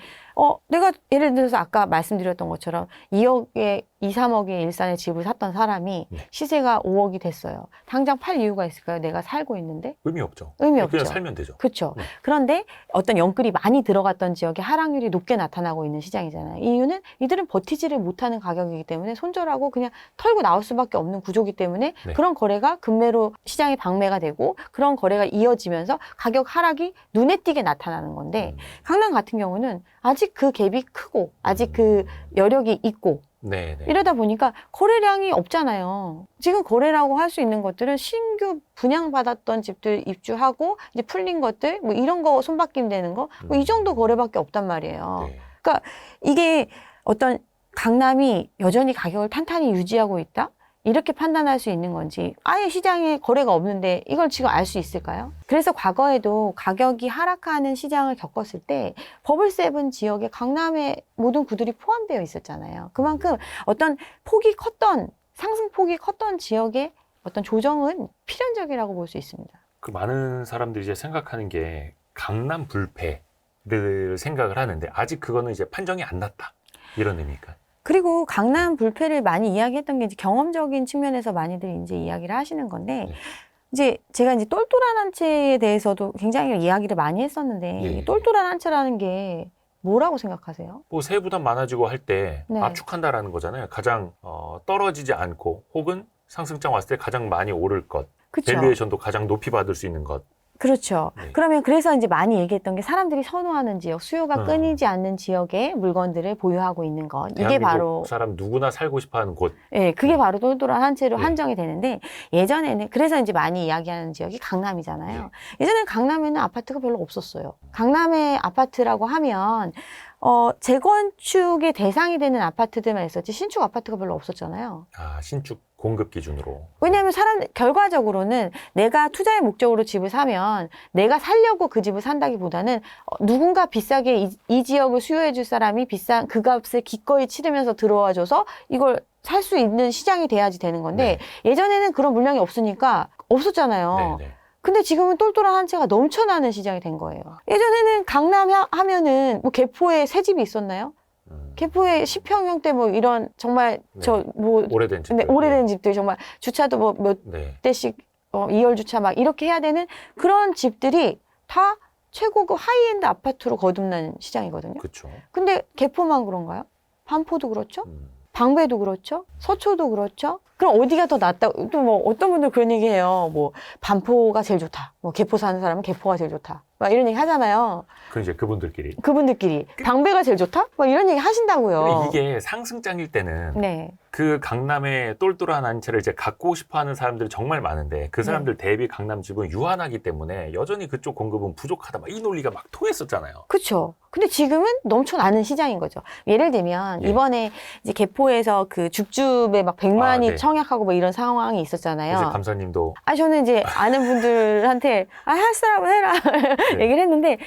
내가 예를 들어서 아까 말씀드렸던 것처럼 2억에 2, 3억의 일산의 집을 샀던 사람이 네. 시세가 5억이 됐어요. 당장 팔 이유가 있을까요? 내가 살고 있는데? 의미 없죠. 의미 없죠. 그냥 살면 되죠. 그렇죠. 네. 그런데 어떤 연끌이 많이 들어갔던 지역에 하락률이 높게 나타나고 있는 시장이잖아요. 이유는 이들은 버티지를 못하는 가격이기 때문에 손절하고 그냥 털고 나올 수밖에 없는 구조이기 때문에 네. 그런 거래가 급매로 시장에 방매가 되고 그런 거래가 이어지면서 가격 하락이 눈에 띄게 나타나는 건데 강남 같은 경우는 아직 그 갭이 크고 아직 그 여력이 있고 네. 이러다 보니까 거래량이 없잖아요. 지금 거래라고 할 수 있는 것들은 신규 분양받았던 집들 입주하고 이제 풀린 것들 뭐 이런 거 손바뀜 되는 거 뭐 이 정도 거래밖에 없단 말이에요. 네. 그러니까 이게 어떤 강남이 여전히 가격을 탄탄히 유지하고 있다? 이렇게 판단할 수 있는 건지 아예 시장에 거래가 없는데 이걸 지금 알 수 있을까요? 그래서 과거에도 가격이 하락하는 시장을 겪었을 때 버블7 지역에 강남의 모든 구들이 포함되어 있었잖아요. 그만큼 어떤 폭이 컸던 상승폭이 컸던 지역의 어떤 조정은 필연적이라고 볼 수 있습니다. 그 많은 사람들이 이제 생각하는 게 강남 불패를 생각을 하는데 아직 그거는 이제 판정이 안 났다. 이런 의미일까요? 그리고 강남 불패를 많이 이야기했던 게 이제 경험적인 측면에서 많이들 이제 이야기를 하시는 건데, 네. 이제 제가 이제 똘똘한 한 채에 대해서도 굉장히 이야기를 많이 했었는데, 예. 이 똘똘한 한 채라는 게 뭐라고 생각하세요? 뭐 세부담 많아지고 할 때 네. 압축한다라는 거잖아요. 가장 떨어지지 않고 혹은 상승장 왔을 때 가장 많이 오를 것, 그렇죠. 밸류에이션도 가장 높이 받을 수 있는 것. 그렇죠. 네. 그러면 그래서 이제 많이 얘기했던 게 사람들이 선호하는 지역, 수요가 끊이지 않는 지역의 물건들을 보유하고 있는 것. 이게 대한민국 바로 사람 누구나 살고 싶어하는 곳. 예, 그게 네. 바로 똘똘한 한 채로 네. 한정이 되는데 예전에는 그래서 이제 많이 이야기하는 지역이 강남이잖아요. 네. 예전에는 강남에는 아파트가 별로 없었어요. 강남의 아파트라고 하면 재건축의 대상이 되는 아파트들만 있었지 신축 아파트가 별로 없었잖아요. 아, 신축 공급 기준으로. 왜냐하면 결과적으로는 내가 투자의 목적으로 집을 사면 내가 살려고 그 집을 산다기보다는 누군가 비싸게 이 지역을 수요해 줄 사람이 비싼 그 값을 기꺼이 치르면서 들어와줘서 이걸 살 수 있는 시장이 돼야지 되는 건데 예전에는 그런 물량이 없으니까 없었잖아요. 네. 근데 지금은 똘똘한 한 채가 넘쳐나는 시장이 된 거예요. 예전에는 강남 하면은 뭐 개포에 새 집이 있었나요? 개포에 10평형대 뭐 이런 정말 네. 오래된 집들. 네, 오래된 집들 정말 주차도 뭐 몇 네. 대씩 2열 주차 막 이렇게 해야 되는 그런 집들이 다 최고급 하이엔드 아파트로 거듭난 시장이거든요. 그렇죠. 근데 개포만 그런가요? 반포도 그렇죠? 방배도 그렇죠? 서초도 그렇죠? 그럼 어디가 더 낫다? 또 뭐 어떤 분들 그런 얘기 해요. 뭐 반포가 제일 좋다. 뭐 개포 사는 사람은 개포가 제일 좋다. 막 이런 얘기 하잖아요. 그 이제 그분들끼리. 방배가 제일 좋다? 막 이런 얘기 하신다고요. 근데 이게 상승장일 때는 네. 그 강남의 똘똘한 한 채를 이제 갖고 싶어 하는 사람들이 정말 많은데 그 사람들 대비 강남 집은 유한하기 때문에 여전히 그쪽 공급은 부족하다. 막 이 논리가 막 통했었잖아요. 그렇죠. 근데 지금은 넘쳐나는 시장인 거죠. 예를 들면 예. 이번에 이제 개포에서 그 죽줍에 막 100만이 네. 청약하고 뭐 이런 상황이 이제 있었잖아요. 감사님도 저는 이제 아는 분들한테 할 사람은 해라 얘기를 했는데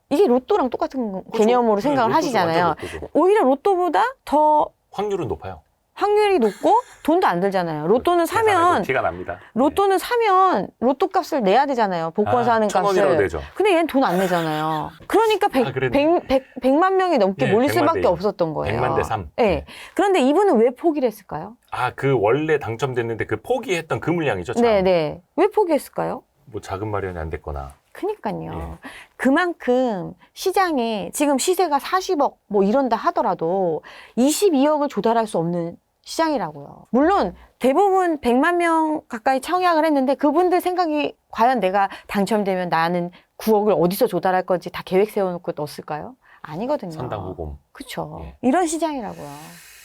이게 로또랑 똑같은 개념으로 그렇죠. 생각을 로또죠. 하시잖아요. 완전 로또죠. 오히려 로또보다 더 확률은 높아요. 확률이 높고 돈도 안 들잖아요. 로또는 계산해도 사면 티가 납니다. 로또 값을 내야 되잖아요. 복권 사는 1,000원이라도 값을. 되죠. 근데 얘는 돈 안 내잖아요. 그러니까 그랬네. 100만 명이 넘게 네, 몰릴 100만 수밖에 대 없었던 거예요. 100만 대 3. 네. 그런데 이분은 왜 포기를 했을까요? 그 원래 당첨됐는데 그 포기했던 그 물량이죠. 참. 네. 왜 포기했을까요? 뭐 자금 마련이 안 됐거나. 그니까요. 그만큼 시장에 지금 시세가 40억 뭐 이런다 하더라도 22억을 조달할 수 없는 시장이라고요. 물론 대부분 100만 명 가까이 청약을 했는데 그분들 생각이 과연 내가 당첨되면 나는 9억을 어디서 조달할 건지 다 계획 세워놓고 넣었을까요? 아니거든요. 선당후공. 그렇죠. 예. 이런 시장이라고요.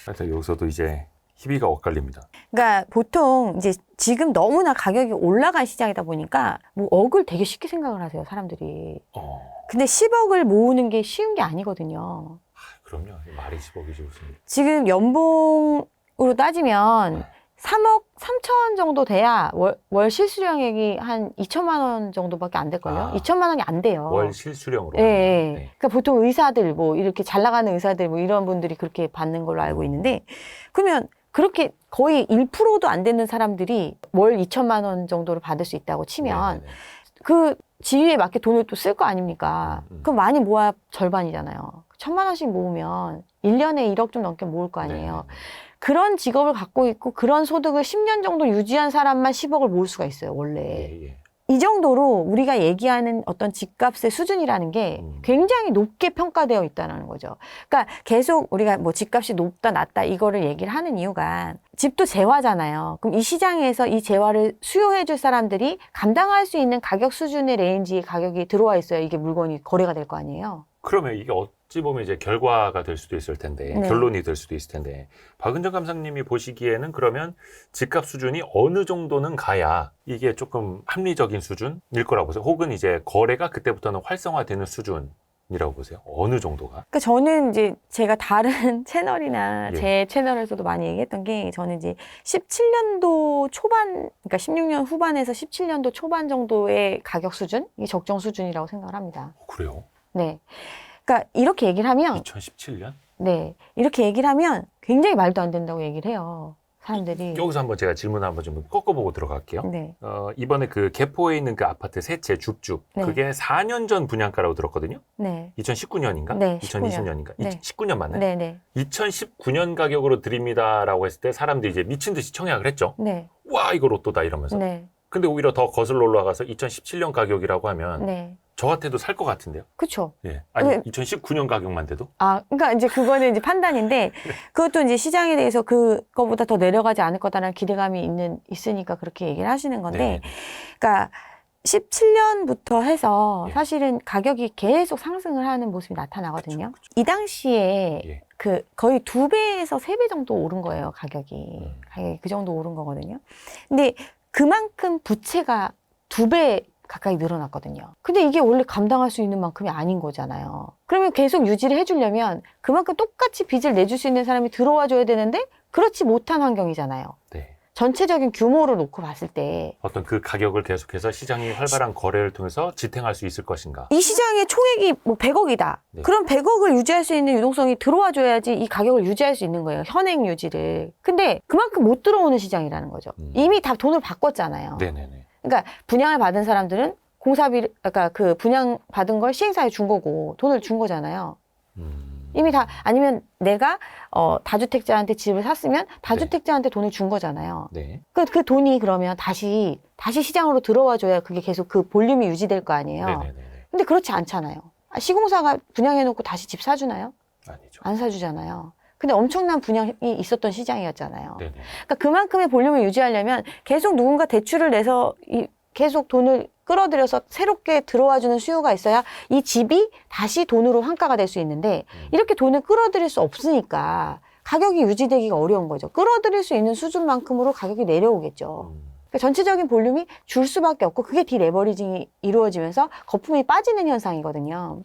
그래서 여기서도 이제 희비가 엇갈립니다. 그러니까 보통 이제 지금 너무나 가격이 올라간 시장이다 보니까 뭐 억을 되게 쉽게 생각을 하세요, 사람들이. 근데 10억을 모으는 게 쉬운 게 아니거든요. 그럼요. 말이 10억이지 무슨. 지금 연봉으로 따지면 3억 3천 정도 돼야 월 실수령액이 한 2천만 원 정도밖에 안 될걸요? 2천만 원이 안 돼요. 월 실수령으로. 예. 네. 그러니까 보통 의사들 뭐 이렇게 잘 나가는 의사들 뭐 이런 분들이 그렇게 받는 걸로 알고 있는데 그러면 그렇게 거의 1%도 안 되는 사람들이 월 2천만 원 정도를 받을 수 있다고 치면 그 지위에 맞게 돈을 또 쓸 거 아닙니까? 그럼 많이 모아 절반이잖아요. 1,000만 원씩 모으면 1년에 1억 좀 넘게 모을 거 아니에요. 네. 그런 직업을 갖고 있고 그런 소득을 10년 정도 유지한 사람만 10억을 모을 수가 있어요, 원래. 예, 예. 이 정도로 우리가 얘기하는 어떤 집값의 수준이라는 게 굉장히 높게 평가되어 있다는 거죠. 그러니까 계속 우리가 뭐 집값이 높다 낮다 이거를 얘기를 하는 이유가 집도 재화잖아요. 그럼 이 시장에서 이 재화를 수요해 줄 사람들이 감당할 수 있는 가격 수준의 레인지의 가격이 들어와 있어야 이게 물건이 거래가 될 거 아니에요. 그러면 이게 어찌 보면 이제 결과가 될 수도 있을 텐데, 네. 결론이 될 수도 있을 텐데, 박은정 감독님이 보시기에는 그러면 집값 수준이 어느 정도는 가야 이게 조금 합리적인 수준일 거라고 보세요? 혹은 이제 거래가 그때부터는 활성화되는 수준이라고 보세요? 어느 정도가? 그러니까 저는 이제 제가 다른 채널이나 예. 제 채널에서도 많이 얘기했던 게 저는 이제 17년도 초반, 그러니까 16년 후반에서 17년도 초반 정도의 가격 수준? 이게 적정 수준이라고 생각을 합니다. 그래요? 네. 그러니까 이렇게 얘기를 하면 2017년? 네. 이렇게 얘기를 하면 굉장히 말도 안 된다고 얘기를 해요. 사람들이. 여기서 한번 제가 질문을 한번 좀 꺾어보고 들어갈게요. 네. 이번에 그 개포에 있는 그 아파트 세채 줍줍, 네. 그게 4년 전 분양가라고 들었거든요? 네. 2019년인가? 네, 2020년인가? 네. 19년 맞나요? 네, 네. 2019년 가격으로 드립니다라고 했을 때 사람들이 이제 미친 듯이 청약을 했죠. 네. 와, 이거 로또다 이러면서. 네. 근데 오히려 더 거슬러 올라가서 2017년 가격이라고 하면 네. 저 같아도 살 것 같은데요. 그쵸. 예. 아니, 네. 2019년 가격만 돼도? 아, 그러니까 이제 그거는 이제 판단인데 그것도 이제 시장에 대해서 그거보다 더 내려가지 않을 거다라는 기대감이 있으니까 그렇게 얘기를 하시는 건데 네. 그러니까 17년부터 해서 예. 사실은 가격이 계속 상승을 하는 모습이 나타나거든요. 그쵸. 이 당시에 예. 그 거의 2배에서 3배 정도 오른 거예요, 가격이. 음. 가격이 그 정도 오른 거거든요. 근데 그만큼 부채가 2배 가까이 늘어났거든요. 근데 이게 원래 감당할 수 있는 만큼이 아닌 거잖아요. 그러면 계속 유지를 해주려면 그만큼 똑같이 빚을 내줄 수 있는 사람이 들어와 줘야 되는데 그렇지 못한 환경이잖아요. 네. 전체적인 규모를 놓고 봤을 때 어떤 그 가격을 계속해서 시장이 활발한 거래를 통해서 지탱할 수 있을 것인가? 이 시장의 총액이 뭐 100억이다. 네. 그럼 100억을 유지할 수 있는 유동성이 들어와 줘야지 이 가격을 유지할 수 있는 거예요. 현행 유지를. 근데 그만큼 못 들어오는 시장이라는 거죠. 이미 다 돈을 바꿨잖아요. 네네네. 그러니까 분양을 받은 사람들은 공사비, 그러니까 그 분양 받은 걸 시행사에 준 거고 돈을 준 거잖아요. 이미 다 아니면 내가 다주택자한테 집을 샀으면 다주택자한테 돈을 준 거잖아요. 네. 그 돈이 그러면 다시 시장으로 들어와 줘야 그게 계속 그 볼륨이 유지될 거 아니에요. 네네네. 근데 그렇지 않잖아요. 시공사가 분양해놓고 다시 집 사주나요? 아니죠. 안 사주잖아요. 근데 엄청난 분양이 있었던 시장이었잖아요. 네네. 그러니까 그만큼의 볼륨을 유지하려면 계속 누군가 대출을 내서 계속 돈을 끌어들여서 새롭게 들어와주는 수요가 있어야 이 집이 다시 돈으로 환가가 될 수 있는데 이렇게 돈을 끌어들일 수 없으니까 가격이 유지되기가 어려운 거죠. 끌어들일 수 있는 수준만큼으로 가격이 내려오겠죠. 그러니까 전체적인 볼륨이 줄 수밖에 없고 그게 디레버리징이 이루어지면서 거품이 빠지는 현상이거든요.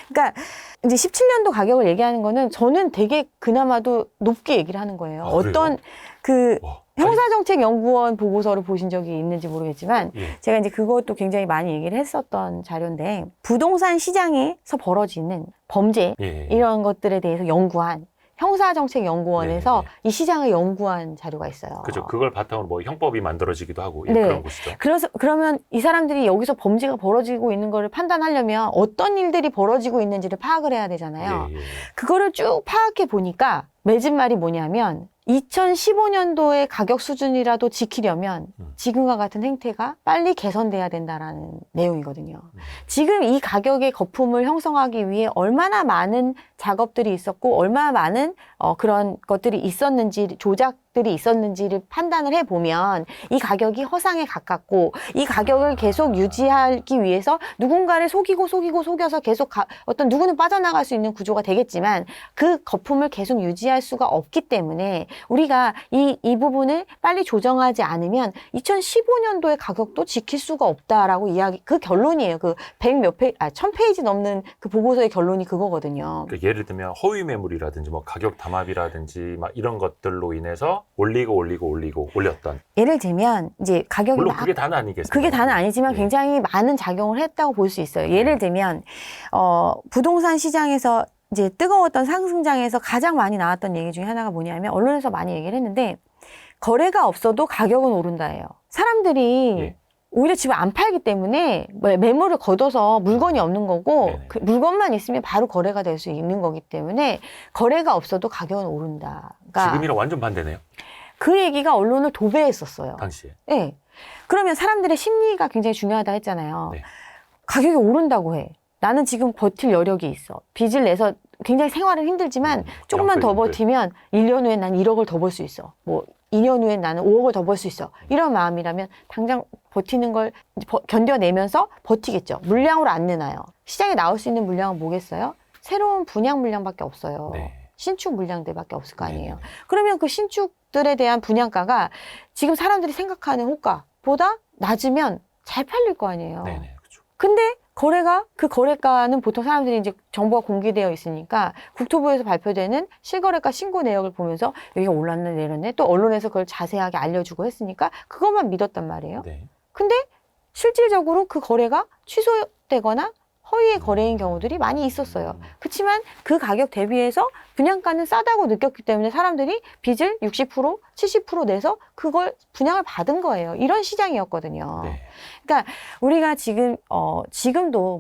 그러니까 이제 17년도 가격을 얘기하는 거는 저는 되게 그나마도 높게 얘기를 하는 거예요. 아, 어떤 그 와. 형사정책연구원 보고서를 보신 적이 있는지 모르겠지만 예. 제가 이제 그것도 굉장히 많이 얘기를 했었던 자료인데 부동산 시장에서 벌어지는 범죄 예. 이런 것들에 대해서 연구한 형사정책연구원에서 네, 네. 이 시장을 연구한 자료가 있어요. 그죠. 그걸 바탕으로 뭐 형법이 만들어지기도 하고 예, 네. 그런 곳이죠. 그러면 이 사람들이 여기서 범죄가 벌어지고 있는 거를 판단하려면 어떤 일들이 벌어지고 있는지를 파악을 해야 되잖아요. 예, 예. 그거를 쭉 파악해 보니까 맺은 말이 뭐냐면 2015년도의 가격 수준이라도 지키려면 지금과 같은 행태가 빨리 개선돼야 된다라는 내용이거든요. 지금 이 가격의 거품을 형성하기 위해 얼마나 많은 작업들이 있었고 얼마나 많은 그런 것들이 있었는지 조작들이 있었는지를 판단을 해보면 이 가격이 허상에 가깝고 이 가격을 계속 유지하기 위해서 누군가를 속여서 계속 어떤 누구는 빠져나갈 수 있는 구조가 되겠지만 그 거품을 계속 유지할 수가 없기 때문에 우리가 이 부분을 빨리 조정하지 않으면 2015년도의 가격도 지킬 수가 없다라고 그 결론이에요. 그 1000페이지 넘는 그 보고서의 결론이 그거거든요. 그러니까 예를 들면 허위 매물이라든지 뭐 가격 담합이라든지 막 이런 것들로 인해서 올렸던. 예를 들면 이제 가격이 물론 그게 다는 아니겠습니다. 그게 다는 아니지만 예. 굉장히 많은 작용을 했다고 볼 수 있어요. 예를 들면 부동산 시장에서 이제 뜨거웠던 상승장에서 가장 많이 나왔던 얘기 중에 하나가 뭐냐면 언론에서 많이 얘기를 했는데 거래가 없어도 가격은 오른다예요. 사람들이 예. 오히려 집을 안 팔기 때문에 매물을 걷어서 물건이 없는 거고 네네. 그 물건만 있으면 바로 거래가 될 수 있는 거기 때문에 거래가 없어도 가격은 오른다. 그러니까 지금이랑 완전 반대네요. 그 얘기가 언론을 도배했었어요. 당시에. 네. 그러면 사람들의 심리가 굉장히 중요하다 했잖아요. 네. 가격이 오른다고 해. 나는 지금 버틸 여력이 있어. 빚을 내서 굉장히 생활은 힘들지만 조금만 더 양끌양끌. 버티면 1년 후엔 난 1억을 더 벌 수 있어. 뭐 2년 후엔 나는 5억을 더 벌 수 있어. 이런 마음이라면 당장 버티는 걸 견뎌내면서 버티겠죠. 물량으로 안 내놔요. 시장에 나올 수 있는 물량은 뭐겠어요? 새로운 분양 물량밖에 없어요. 네. 신축 물량들밖에 없을 거 아니에요. 네네. 그러면 그 신축들에 대한 분양가가 지금 사람들이 생각하는 호가보다 낮으면 잘 팔릴 거 아니에요. 네네. 그렇죠. 근데 그 거래가는 보통 사람들이 이제 정보가 공개되어 있으니까 국토부에서 발표되는 실거래가 신고 내역을 보면서 여기가 올랐네 내렸네 또 언론에서 그걸 자세하게 알려주고 했으니까 그것만 믿었단 말이에요. 네. 근데 실질적으로 그 거래가 취소되거나 허위의 거래인 경우들이 많이 있었어요. 그렇지만 그 가격 대비해서 분양가는 싸다고 느꼈기 때문에 사람들이 빚을 60%, 70% 내서 그걸 분양을 받은 거예요. 이런 시장이었거든요. 네. 그러니까 우리가 지금도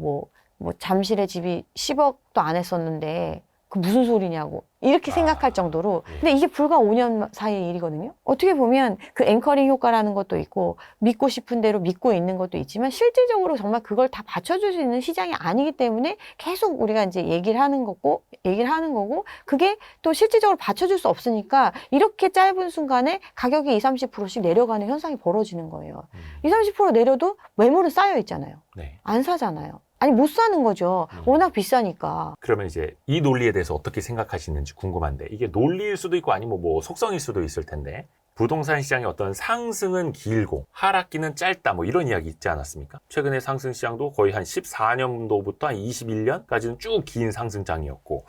뭐 잠실의 집이 10억도 안 했었는데 그 무슨 소리냐고 이렇게 생각할 정도로 예. 근데 이게 불과 5년 사이의 일이거든요. 어떻게 보면 그 앵커링 효과라는 것도 있고 믿고 싶은 대로 믿고 있는 것도 있지만 실질적으로 정말 그걸 다 받쳐줄 수 있는 시장이 아니기 때문에 계속 우리가 이제 얘기를 하는 거고 그게 또 실질적으로 받쳐줄 수 없으니까 이렇게 짧은 순간에 가격이 20, 30%씩 내려가는 현상이 벌어지는 거예요. 20, 30% 내려도 매물은 쌓여 있잖아요. 네. 안 사잖아요. 아니 못 사는 거죠. 워낙 비싸니까. 그러면 이제 이 논리에 대해서 어떻게 생각하시는지 궁금한데 이게 논리일 수도 있고 아니면 뭐 속성일 수도 있을 텐데 부동산 시장의 어떤 상승은 길고 하락기는 짧다 뭐 이런 이야기 있지 않았습니까? 최근에 상승 시장도 거의 한 14년도부터 한 21년까지는 쭉 긴 상승장이었고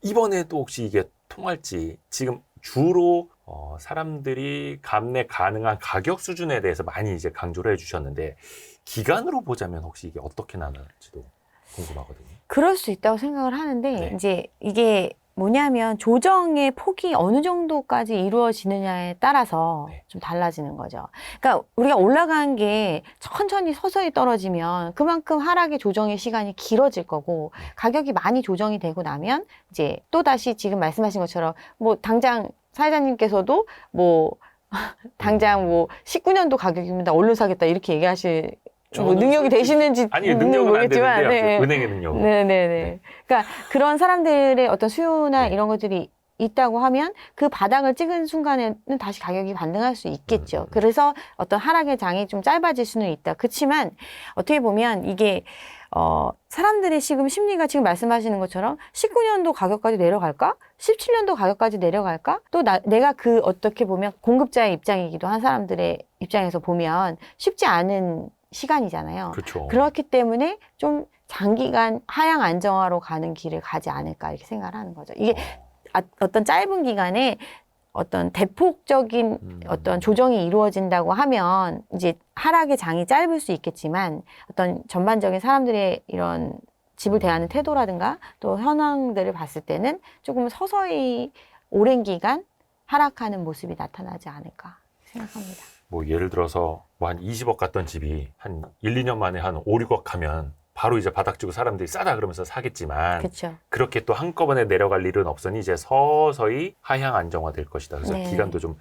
이번에도 혹시 이게 통할지 지금 주로 사람들이 감내 가능한 가격 수준에 대해서 많이 이제 강조를 해주셨는데 기간으로 보자면 혹시 이게 어떻게 나날지도 궁금하거든요. 그럴 수 있다고 생각을 하는데 네. 이제 이게 뭐냐면 조정의 폭이 어느 정도까지 이루어지느냐에 따라서 네. 좀 달라지는 거죠. 그러니까 우리가 올라간 게 천천히 서서히 떨어지면 그만큼 하락의 조정의 시간이 길어질 거고 가격이 많이 조정이 되고 나면 이제 또다시 지금 말씀하신 것처럼 뭐 당장 사회자님께서도 뭐 당장 뭐 19년도 가격입니다. 얼른 사겠다 이렇게 얘기하실 뭐 능력이 되시는지 아니 능력은 모르겠지만 안 되는데 네. 은행의 능력. 네네네. 그러니까 그런 사람들의 어떤 수요나 네. 이런 것들이 있다고 하면 그 바닥을 찍은 순간에는 다시 가격이 반등할 수 있겠죠. 그래서 어떤 하락의 장이 좀 짧아질 수는 있다. 그렇지만 어떻게 보면 이게 사람들의 지금 심리가 지금 말씀하시는 것처럼 19년도 가격까지 내려갈까? 17년도 가격까지 내려갈까? 또 내가 그 어떻게 보면 공급자의 입장이기도 한 사람들의 입장에서 보면 쉽지 않은 시간이잖아요. 그렇죠. 그렇기 때문에 좀 장기간 하향 안정화로 가는 길을 가지 않을까 이렇게 생각을 하는 거죠. 이게 어떤 짧은 기간에 어떤 대폭적인 어떤 조정이 이루어진다고 하면 이제 하락의 장이 짧을 수 있겠지만 어떤 전반적인 사람들의 이런 집을 대하는 태도라든가 또 현황들을 봤을 때는 조금 서서히 오랜 기간 하락하는 모습이 나타나지 않을까 생각합니다. 뭐 예를 들어서 뭐 한 20억 갔던 집이 한 1, 2년 만에 한 5, 6억 가면 바로 이제 바닥 치고 사람들이 싸다 그러면서 사겠지만 그렇죠. 그렇게 또 한꺼번에 내려갈 일은 없으니 이제 서서히 하향 안정화될 것이다. 그래서 네. 기간도 좀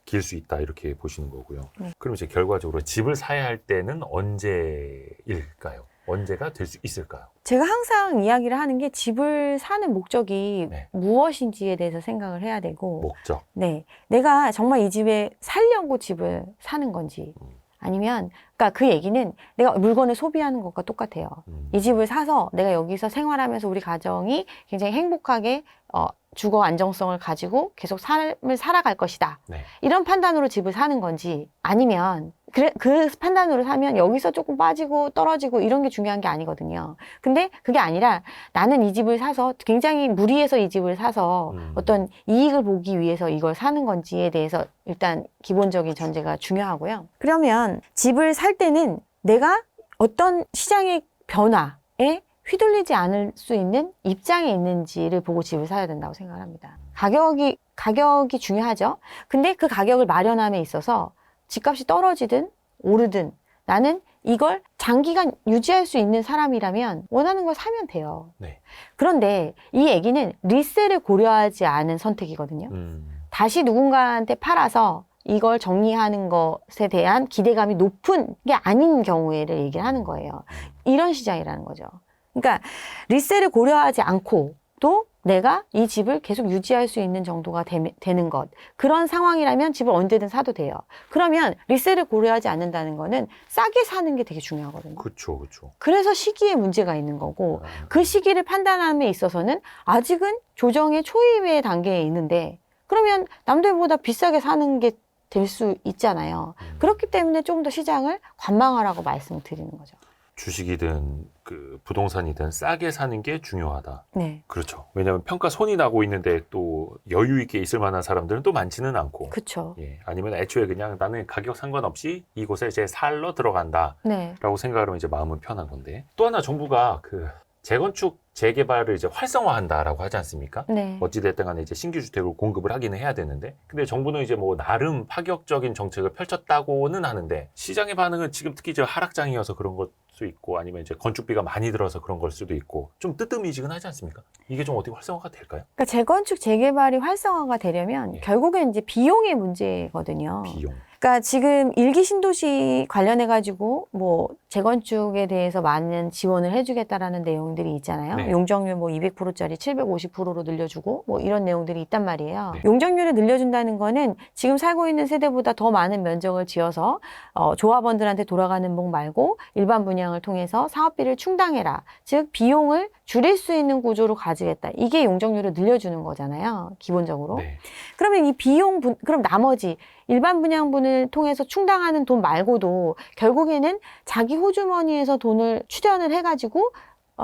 길 수 있다 이렇게 보시는 거고요. 네. 그럼 이제 결과적으로 집을 사야 할 때는 언제일까요? 언제가 될 수 있을까요? 제가 항상 이야기를 하는 게 집을 사는 목적이 네. 무엇인지에 대해서 생각을 해야 되고 목적. 네, 내가 정말 이 집에 살려고 집을 사는 건지 아니면 그러니까 그 얘기는 내가 물건을 소비하는 것과 똑같아요. 이 집을 사서 내가 여기서 생활하면서 우리 가정이 굉장히 행복하게 주거 안정성을 가지고 계속 삶을 살아갈 것이다. 네. 이런 판단으로 집을 사는 건지 아니면 그 판단으로 사면 여기서 조금 빠지고 떨어지고 이런 게 중요한 게 아니거든요. 근데 그게 아니라 나는 이 집을 사서 굉장히 무리해서 이 집을 사서 어떤 이익을 보기 위해서 이걸 사는 건지에 대해서 일단 기본적인 전제가 중요하고요. 그러면 집을 살 때는 내가 어떤 시장의 변화에 휘둘리지 않을 수 있는 입장에 있는지를 보고 집을 사야 된다고 생각을 합니다. 가격이 중요하죠. 근데 그 가격을 마련함에 있어서 집값이 떨어지든 오르든 나는 이걸 장기간 유지할 수 있는 사람이라면 원하는 걸 사면 돼요. 네. 그런데 이 얘기는 리셀을 고려하지 않은 선택이거든요. 다시 누군가한테 팔아서 이걸 정리하는 것에 대한 기대감이 높은 게 아닌 경우에를 얘기를 하는 거예요. 이런 시장이라는 거죠. 그러니까 리셀을 고려하지 않고 또 내가 이 집을 계속 유지할 수 있는 정도가 되는 것. 그런 상황이라면 집을 언제든 사도 돼요. 그러면 리셀을 고려하지 않는다는 거는 싸게 사는 게 되게 중요하거든요. 그렇죠, 그렇죠. 그래서 시기에 문제가 있는 거고 그 시기를 판단함에 있어서는 아직은 조정의 초입의 단계에 있는데 그러면 남들보다 비싸게 사는 게 될 수 있잖아요. 그렇기 때문에 좀 더 시장을 관망하라고 말씀을 드리는 거죠. 주식이든 그 부동산이든 싸게 사는 게 중요하다. 네. 그렇죠. 왜냐하면 평가 손이 나고 있는데 또 여유 있게 있을 만한 사람들은 또 많지는 않고. 그렇죠. 예, 아니면 애초에 그냥 나는 가격 상관없이 이곳에 제 살러 들어간다라고 네. 생각하면 이제 마음은 편한 건데 또 하나 정부가 그 재건축 재개발을 이제 활성화한다라고 하지 않습니까? 네. 어찌됐든 간에 이제 신규 주택을 공급을 하기는 해야 되는데 근데 정부는 이제 뭐 나름 파격적인 정책을 펼쳤다고는 하는데 시장의 반응은 지금 특히 저 하락장이어서 그런 걸 수 있고 아니면 이제 건축비가 많이 들어서 그런 걸 수도 있고 좀 뜨뜻미지근하지 않습니까? 이게 좀 어떻게 활성화가 될까요? 그러니까 재건축 재개발이 활성화가 되려면 예. 결국엔 이제 비용의 문제거든요. 비용. 그러니까 지금 일기 신도시 관련해 가지고 뭐 재건축에 대해서 많은 지원을 해주겠다라는 내용들이 있잖아요. 네. 용적률 뭐 200%짜리 750%로 늘려주고 뭐 이런 내용들이 있단 말이에요. 네. 용적률을 늘려준다는 거는 지금 살고 있는 세대보다 더 많은 면적을 지어서 조합원들한테 돌아가는 목 말고 일반 분양을 통해서 사업비를 충당해라. 즉 비용을 줄일 수 있는 구조로 가지겠다. 이게 용적률을 늘려주는 거잖아요. 기본적으로. 네. 그러면 이 그럼 나머지 일반 분양분을 통해서 충당하는 돈 말고도 결국에는 자기 호주머니에서 돈을 출연을 해가지고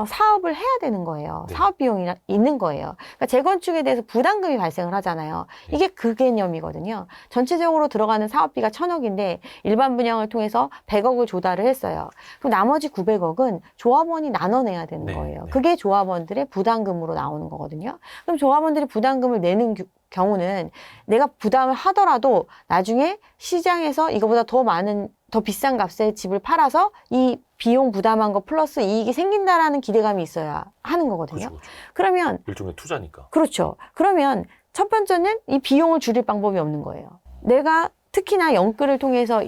사업을 해야 되는 거예요. 네. 사업 비용이 있는 거예요. 그러니까 재건축에 대해서 부담금이 발생을 하잖아요. 네. 이게 그 개념이거든요. 전체적으로 들어가는 사업비가 1,000억인데 일반 분양을 통해서 100억을 조달을 했어요. 그럼 나머지 900억은 조합원이 나눠내야 되는 네. 거예요. 네. 그게 조합원들의 부담금으로 나오는 거거든요. 그럼 조합원들이 부담금을 내는 경우는 내가 부담을 하더라도 나중에 시장에서 이거보다 더 비싼 값에 집을 팔아서 이 비용 부담한 거 플러스 이익이 생긴다라는 기대감이 있어야 하는 거거든요. 그렇죠, 그렇죠. 그러면 일종의 투자니까. 그렇죠. 그러면 첫 번째는 이 비용을 줄일 방법이 없는 거예요. 내가 특히나 영끌을 통해서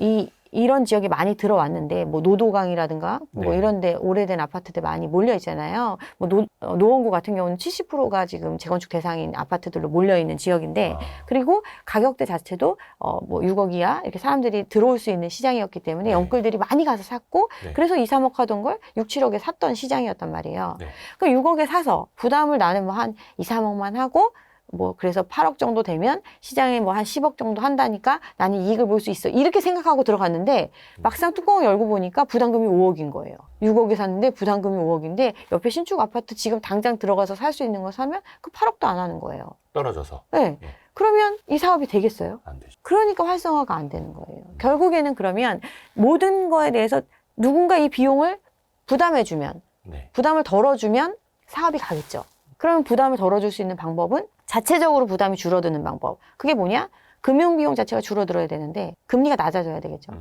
이런 지역에 많이 들어왔는데 뭐 노도강이라든가 뭐 네. 이런데 오래된 아파트들 많이 몰려 있잖아요. 뭐 노원구 같은 경우는 70%가 지금 재건축 대상인 아파트들로 몰려 있는 지역인데 그리고 가격대 자체도 뭐 6억 이하 이렇게 사람들이 들어올 수 있는 시장이었기 때문에 네. 영끌들이 많이 가서 샀고 네. 그래서 2, 3억 하던 걸 6, 7억에 샀던 시장이었단 말이에요. 네. 그 6억에 사서 부담을 나는 뭐 한 2, 3억만 하고 뭐 그래서 8억 정도 되면 시장에 뭐 한 10억 정도 한다니까 나는 이익을 볼 수 있어 이렇게 생각하고 들어갔는데 막상 뚜껑을 열고 보니까 부담금이 5억인 거예요. 6억에 샀는데 부담금이 5억인데 옆에 신축 아파트 지금 당장 들어가서 살 수 있는 거 사면 그 8억도 안 하는 거예요. 떨어져서 네. 네. 그러면 이 사업이 되겠어요? 안 되죠. 그러니까 활성화가 안 되는 거예요. 결국에는 그러면 모든 거에 대해서 누군가 이 비용을 부담해주면 네. 부담을 덜어주면 사업이 가겠죠. 그러면 부담을 덜어줄 수 있는 방법은 자체적으로 부담이 줄어드는 방법. 그게 뭐냐? 금융비용 자체가 줄어들어야 되는데 금리가 낮아져야 되겠죠.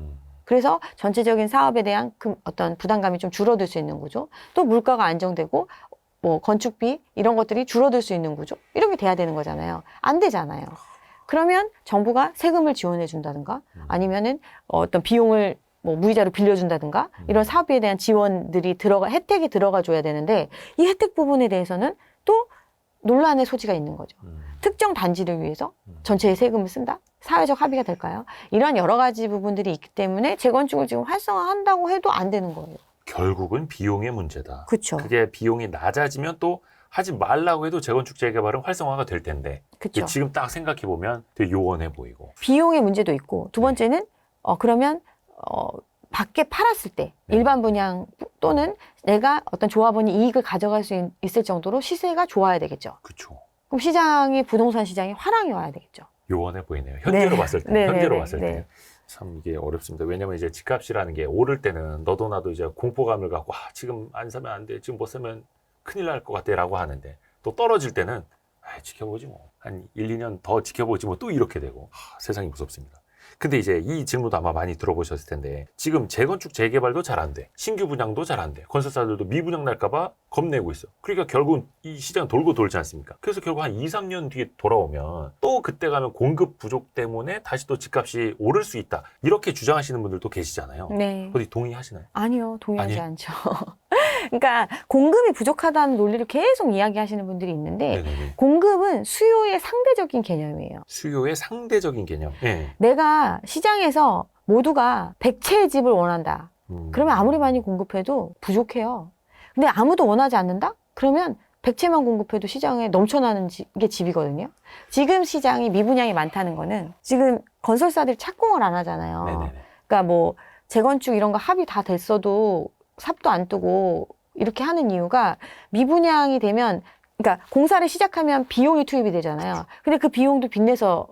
그래서 전체적인 사업에 대한 어떤 부담감이 좀 줄어들 수 있는 구조. 또 물가가 안정되고 뭐 건축비 이런 것들이 줄어들 수 있는 구조. 이런 게 돼야 되는 거잖아요. 안 되잖아요. 그러면 정부가 세금을 지원해 준다든가 아니면은 어떤 비용을 뭐 무이자로 빌려준다든가 이런 사업비에 대한 지원들이 혜택이 들어가 줘야 되는데 이 혜택 부분에 대해서는 또 논란의 소지가 있는 거죠. 특정 단지를 위해서 전체의 세금을 쓴다? 사회적 합의가 될까요? 이런 여러 가지 부분들이 있기 때문에 재건축을 지금 활성화한다고 해도 안 되는 거예요. 결국은 비용의 문제다. 그렇죠. 그게 비용이 낮아지면 또 하지 말라고 해도 재건축 재개발은 활성화가 될 텐데 그렇죠. 지금 딱 생각해 보면 되게 요원해 보이고. 비용의 문제도 있고 두 번째는 그러면 밖에 팔았을 때 네. 일반 분양 또는 내가 어떤 조합원이 이익을 가져갈 수 있을 정도로 시세가 좋아야 되겠죠. 그렇죠. 그럼 시장이 부동산 시장이 화랑이 와야 되겠죠. 요원해 보이네요. 현재로 네. 봤을 때. 네, 현재로 네, 봤을 네. 때. 참 이게 어렵습니다. 왜냐면 이제 집값이라는 게 오를 때는 너도 나도 이제 공포감을 갖고 지금 안 사면 안 돼. 지금 못 사면 큰일 날 것 같아 라고 하는데 또 떨어질 때는 지켜보지 뭐. 한 1, 2년 더 지켜보지 뭐 또 이렇게 되고 세상이 무섭습니다. 근데 이제 이 질문도 아마 많이 들어보셨을 텐데 지금 재건축 재개발도 잘 안 돼. 신규 분양도 잘 안 돼. 건설사들도 미분양 날까봐 겁내고 있어. 그러니까 결국은 이 시장 돌고 돌지 않습니까? 그래서 결국 한 2, 3년 뒤에 돌아오면 또 그때 가면 공급 부족 때문에 다시 또 집값이 오를 수 있다. 이렇게 주장하시는 분들도 계시잖아요. 네. 어디 동의하시나요? 아니요, 동의하지 아니에요? 않죠. 그러니까 공급이 부족하다는 논리를 계속 이야기하시는 분들이 있는데 네네네. 공급은 수요의 상대적인 개념이에요. 수요의 상대적인 개념. 네. 내가 시장에서 모두가 100채의 집을 원한다. 그러면 아무리 많이 공급해도 부족해요. 근데 아무도 원하지 않는다? 그러면 100채만 공급해도 시장에 넘쳐나는 게 집이거든요. 지금 시장이 미분양이 많다는 거는 지금 건설사들이 착공을 안 하잖아요. 네네네. 그러니까 뭐 재건축 이런 거 합의 다 됐어도 삽도 안 뜨고 이렇게 하는 이유가 미분양이 되면 그러니까 공사를 시작하면 비용이 투입이 되잖아요. 근데 그 비용도 빚내서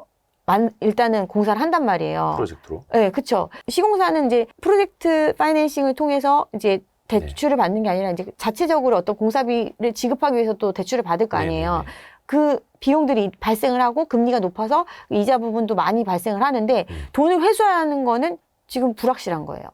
일단은 공사를 한단 말이에요. 프로젝트로. 네, 그렇죠. 시공사는 이제 프로젝트 파이낸싱을 통해서 이제 대출을 받는 게 아니라 이제 자체적으로 어떤 공사비를 지급하기 위해서 또 대출을 받을 거 아니에요. 네네네. 그 비용들이 발생을 하고 금리가 높아서 이자 부분도 많이 발생을 하는데 돈을 회수하는 거는 지금 불확실한 거예요.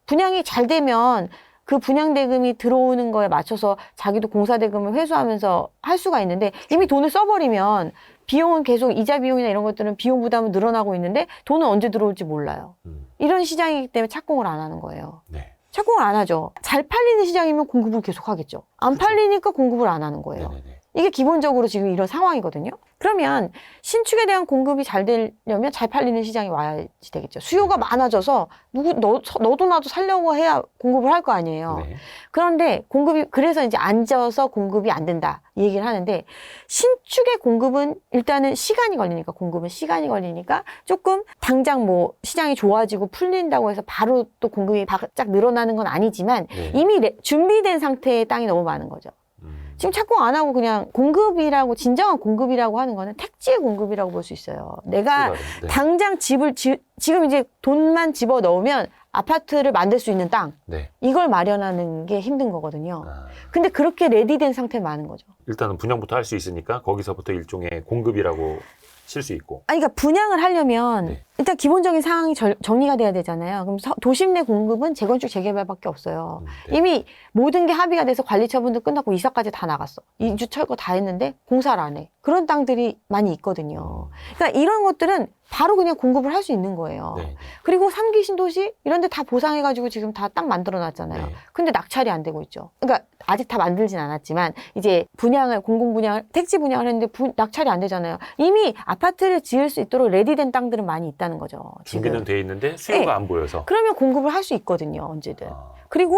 분양이 잘 되면 그 분양 대금이 들어오는 거에 맞춰서 자기도 공사 대금을 회수하면서 할 수가 있는데 이미 돈을 써버리면 비용은 계속 이자 비용이나 이런 것들은 비용 부담은 늘어나고 있는데 돈은 언제 들어올지 몰라요. 이런 시장이기 때문에 착공을 안 하는 거예요. 네. 착공을 안 하죠. 잘 팔리는 시장이면 공급을 계속 하겠죠. 안 팔리니까 공급을 안 하는 거예요. 네네네. 이게 기본적으로 지금 이런 상황이거든요. 그러면 신축에 대한 공급이 잘 되려면 잘 팔리는 시장이 와야지 되겠죠. 수요가 많아져서 너도 나도 살려고 해야 공급을 할 거 아니에요. 네. 그런데 공급이 그래서 이제 앉아서 공급이 안 된다 이 얘기를 하는데 신축의 공급은 일단은 시간이 걸리니까 공급은 시간이 걸리니까 조금 당장 뭐 시장이 좋아지고 풀린다고 해서 바로 또 공급이 바짝 늘어나는 건 아니지만 네. 이미 준비된 상태의 땅이 너무 많은 거죠. 지금 착공 안 하고 그냥 공급이라고 진정한 공급이라고 하는 거는 택지의 공급이라고 볼 수 있어요. 내가 네. 당장 집을 지금 이제 돈만 집어 넣으면 아파트를 만들 수 있는 땅 네. 이걸 마련하는 게 힘든 거거든요. 아, 근데 그렇게 레디된 상태 많은 거죠. 일단은 분양부터 할 수 있으니까 거기서부터 일종의 공급이라고 칠 수 있고. 아니, 그러니까 분양을 하려면 네. 일단 기본적인 상황이 정리가 돼야 되잖아요. 그럼 도심 내 공급은 재건축 재개발밖에 없어요. 네. 이미 모든 게 합의가 돼서 관리 처분도 끝났고 이사까지 다 나갔어. 이주 철거 다 했는데 공사를 안 해. 그런 땅들이 많이 있거든요. 그러니까 이런 것들은 바로 그냥 공급을 할 수 있는 거예요. 네. 그리고 3기 신도시 이런 데 다 보상해가지고 지금 다 땅 만들어 놨잖아요. 네. 근데 낙찰이 안 되고 있죠. 그러니까 아직 다 만들진 않았지만 이제 공공분양을, 택지 분양을 했는데 낙찰이 안 되잖아요. 이미 아파트를 지을 수 있도록 레디된 땅들은 많이 있다는 거죠. 준비는 지금. 돼 있는데 수요가 네. 안 보여서. 그러면 공급을 할 수 있거든요. 언제든. 아, 그리고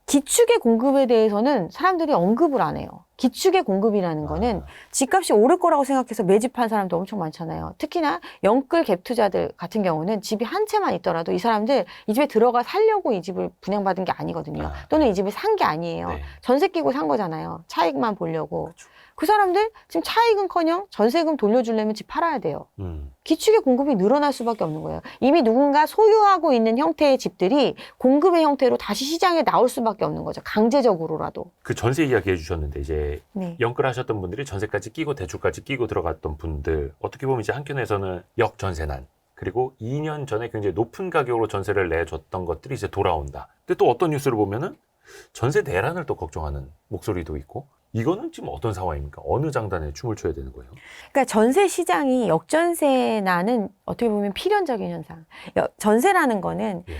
기축의 공급에 대해서는 사람들이 언급을 안 해요. 기축의 공급이라는 거는 집값이 오를 거라고 생각해서 매집한 사람도 엄청 많잖아요. 특히나 영끌 갭 투자들 같은 경우는 집이 한 채만 있더라도 이 사람들 이 집에 들어가 살려고 이 집을 분양받은 게 아니거든요. 또는 이 집을 산 게 아니에요. 네. 전세 끼고 산 거잖아요. 차익만 보려고. 그쵸. 그 사람들 지금 차익은커녕 전세금 돌려주려면 집 팔아야 돼요. 음. 기축의 공급이 늘어날 수밖에 없는 거예요. 이미 누군가 소유하고 있는 형태의 집들이 공급의 형태로 다시 시장에 나올 수밖에 없는 거죠. 강제적으로라도. 그 전세 이야기 해주셨는데 이제 네. 영끌하셨던 분들이 전세까지 끼고 대출까지 끼고 들어갔던 분들 어떻게 보면 이제 한켠에서는 역전세난 그리고 2년 전에 굉장히 높은 가격으로 전세를 내줬던 것들이 이제 돌아온다. 근데 또 어떤 뉴스를 보면은 전세 대란을 또 걱정하는 목소리도 있고 이거는 지금 어떤 상황입니까? 어느 장단에 춤을 춰야 되는 거예요? 그러니까 전세 시장이 역전세나는 어떻게 보면 필연적인 현상. 전세라는 거는 예.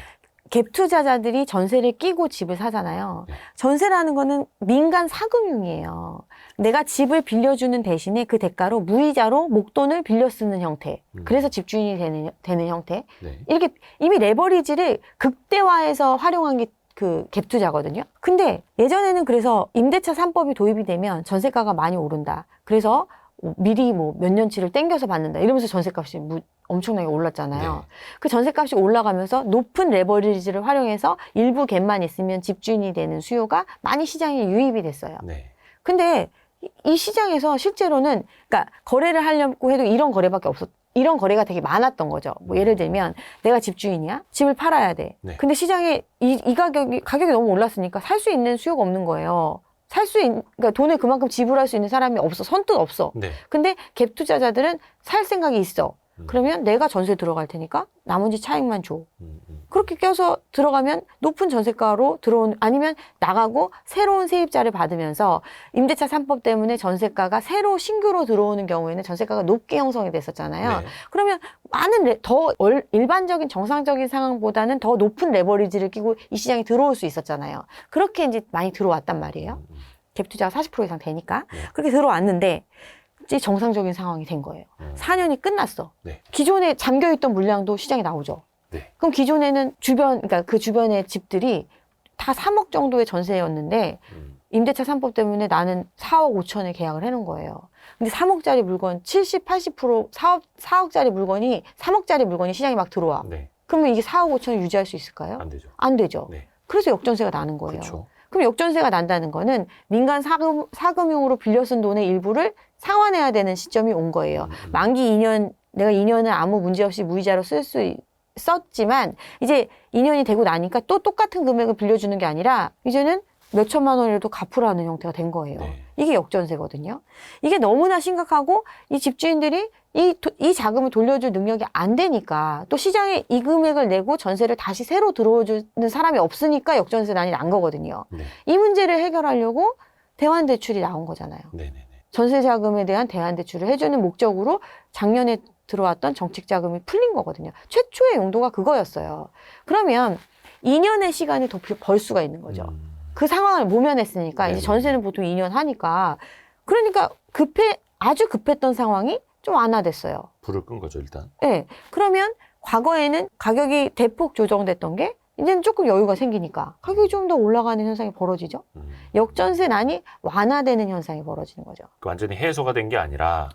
갭 투자자들이 전세를 끼고 집을 사잖아요. 예. 전세라는 거는 민간 사금융이에요. 내가 집을 빌려주는 대신에 그 대가로 무이자로 목돈을 빌려 쓰는 형태. 그래서 집주인이 되는 형태. 네. 이렇게 이미 레버리지를 극대화해서 활용한 게 그 갭 투자거든요. 근데 예전에는 그래서 임대차 3법이 도입이 되면 전세가가 많이 오른다. 그래서 미리 뭐 몇 년치를 땡겨서 받는다. 이러면서 전세값이 엄청나게 올랐잖아요. 네. 그 전세값이 올라가면서 높은 레버리지를 활용해서 일부 갭만 있으면 집주인이 되는 수요가 많이 시장에 유입이 됐어요. 네. 근데 이 시장에서 실제로는 그러니까 거래를 하려고 해도 이런 거래가 되게 많았던 거죠. 뭐 예를 들면 내가 집주인이야. 집을 팔아야 돼. 네. 근데 시장에 이 가격이 너무 올랐으니까 살 수 있는 수요가 없는 거예요. 그러니까 돈을 그만큼 지불할 수 있는 사람이 없어. 선뜻 없어. 네. 근데 갭 투자자들은 살 생각이 있어. 그러면 내가 전세 들어갈 테니까 나머지 차익만 줘. 음. 그렇게 껴서 들어가면 높은 전세가로 아니면 나가고 새로운 세입자를 받으면서 임대차 3법 때문에 전세가가 새로 신규로 들어오는 경우에는 전세가가 높게 형성이 됐었잖아요. 네. 그러면 일반적인 정상적인 상황보다는 더 높은 레버리지를 끼고 이 시장에 들어올 수 있었잖아요. 그렇게 이제 많이 들어왔단 말이에요. 갭 투자가 40% 이상 되니까. 네. 그렇게 들어왔는데 이제 정상적인 상황이 된 거예요. 4년이 끝났어. 네. 기존에 잠겨있던 물량도 시장에 나오죠. 네. 그럼 기존에는 그러니까 그 주변의 집들이 다 3억 정도의 전세였는데 임대차 3법 때문에 나는 4억 5천에 계약을 해놓은 거예요. 근데 3억짜리 물건 70, 80% 4억짜리 물건이 3억짜리 물건이 시장에 막 들어와. 네. 그러면 이게 4억 5천을 유지할 수 있을까요? 안 되죠. 안 되죠. 네. 그래서 역전세가 나는 거예요. 그렇죠. 그럼 역전세가 난다는 거는 민간 사금융으로 빌려 쓴 돈의 일부를 상환해야 되는 시점이 온 거예요. 만기 2년, 내가 2년을 아무 문제 없이 무이자로 쓸 수 썼지만 이제 2년이 되고 나니까 또 똑같은 금액을 빌려주는 게 아니라 이제는 몇 천만 원이라도 갚으라는 형태가 된 거예요. 네. 이게 역전세거든요. 이게 너무나 심각하고 이 집주인들이 이 자금을 돌려줄 능력이 안 되니까 또 시장에 이 금액을 내고 전세를 다시 새로 들어주는 사람이 없으니까 역전세난이 난 거거든요. 네. 이 문제를 해결하려고 대환대출이 나온 거잖아요. 네네네. 전세 자금에 대한 대환대출을 해주는 목적으로 작년에 들어왔던 정책 자금이 풀린 거거든요. 최초의 용도가 그거였어요. 그러면 2년의 시간이 더 벌 수가 있는 거죠. 그 상황을 모면했으니까 이제 전세는 보통 2년 하니까 그러니까 아주 급했던 상황이 좀 완화됐어요. 불을 끈 거죠 일단. 네. 그러면 과거에는 가격이 대폭 조정됐던 게 이제는 조금 여유가 생기니까 가격이 좀 더 올라가는 현상이 벌어지죠. 역전세난이 완화되는 현상이 벌어지는 거죠. 완전히 해소가 된 게 아니라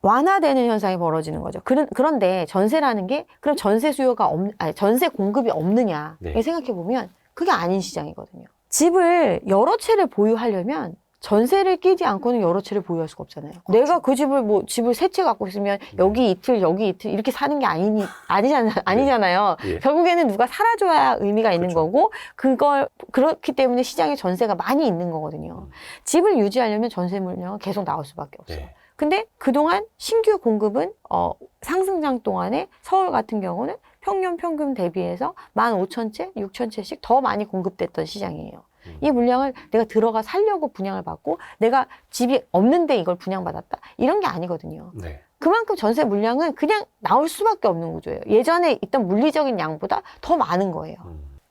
완화되는 현상이 벌어지는 거죠. 그런데 전세라는 게 그럼 전세 공급이 없느냐 네. 생각해 보면 그게 아닌 시장이거든요. 집을 여러 채를 보유하려면 전세를 끼지 않고는 여러 채를 보유할 수가 없잖아요. 그렇죠. 내가 그 집을 세 채 갖고 있으면 여기 이틀 이렇게 사는 게 아니잖아요. 예. 결국에는 누가 살아줘야 의미가 있는 그렇죠. 거고 그렇기 때문에 시장에 전세가 많이 있는 거거든요. 집을 유지하려면 전세 물량은 계속 나올 수밖에 없어요. 네. 근데 그동안 신규 공급은 상승장 동안에 서울 같은 경우는 평균 대비해서 15,000채, 6,000채씩 더 많이 공급됐던 시장이에요. 이 물량을 내가 들어가 살려고 분양을 받고 내가 집이 없는데 이걸 분양받았다. 이런 게 아니거든요. 네. 그만큼 전세 물량은 그냥 나올 수밖에 없는 구조예요. 예전에 있던 물리적인 양보다 더 많은 거예요.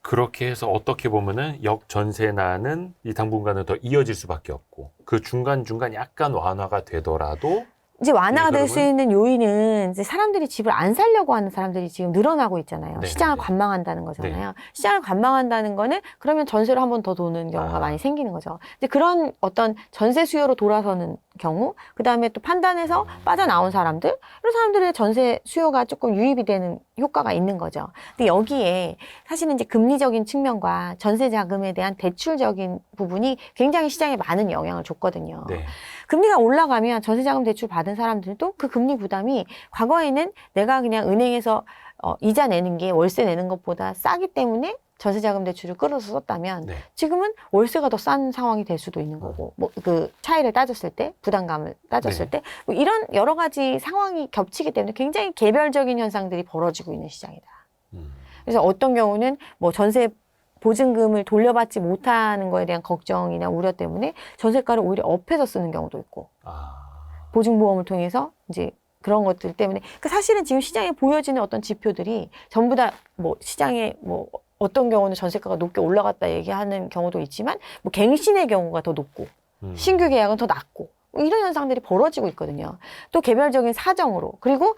그렇게 해서 어떻게 보면은 역전세난은 이 당분간은 더 이어질 수밖에 없고 그 중간중간 약간 완화가 되더라도 이제 완화가 될 수 그러면- 있는 요인은 이제 사람들이 집을 안 살려고 하는 사람들이 지금 늘어나고 있잖아요. 네, 시장을 네. 관망한다는 거잖아요. 시장을 관망한다는 거는 그러면 전세로 한 번 더 도는 경우가 많이 생기는 거죠. 이제 그런 어떤 전세 수요로 돌아서는 경우, 그 다음에 또 판단해서 빠져나온 사람들, 이런 사람들의 전세 수요가 조금 유입이 되는 효과가 있는 거죠. 근데 여기에 사실은 이제 금리적인 측면과 전세 자금에 대한 대출적인 부분이 굉장히 시장에 많은 영향을 줬거든요. 네. 금리가 올라가면 전세자금 대출 받은 사람들도 그 금리 부담이 과거에는 내가 그냥 은행에서 이자 내는 게 월세 내는 것보다 싸기 때문에 전세자금 대출을 끌어서 썼다면 네. 지금은 월세가 더 싼 상황이 될 수도 있는 거고 뭐 그 차이를 따졌을 때 부담감을 따졌을 때 뭐 이런 여러 가지 상황이 겹치기 때문에 굉장히 개별적인 현상들이 벌어지고 있는 시장이다. 그래서 어떤 경우는 뭐 전세 보증금을 돌려받지 못하는 거에 대한 걱정이나 우려 때문에 전세가를 오히려 업해서 쓰는 경우도 있고 보증보험을 통해서 이제 그런 것들 때문에 그러니까 사실은 지금 시장에 보여지는 어떤 지표들이 전부 다 뭐 시장에 뭐 어떤 경우는 전세가가 높게 올라갔다 얘기하는 경우도 있지만 뭐 갱신의 경우가 더 높고 신규 계약은 더 낮고 이런 현상들이 벌어지고 있거든요. 또 개별적인 사정으로 그리고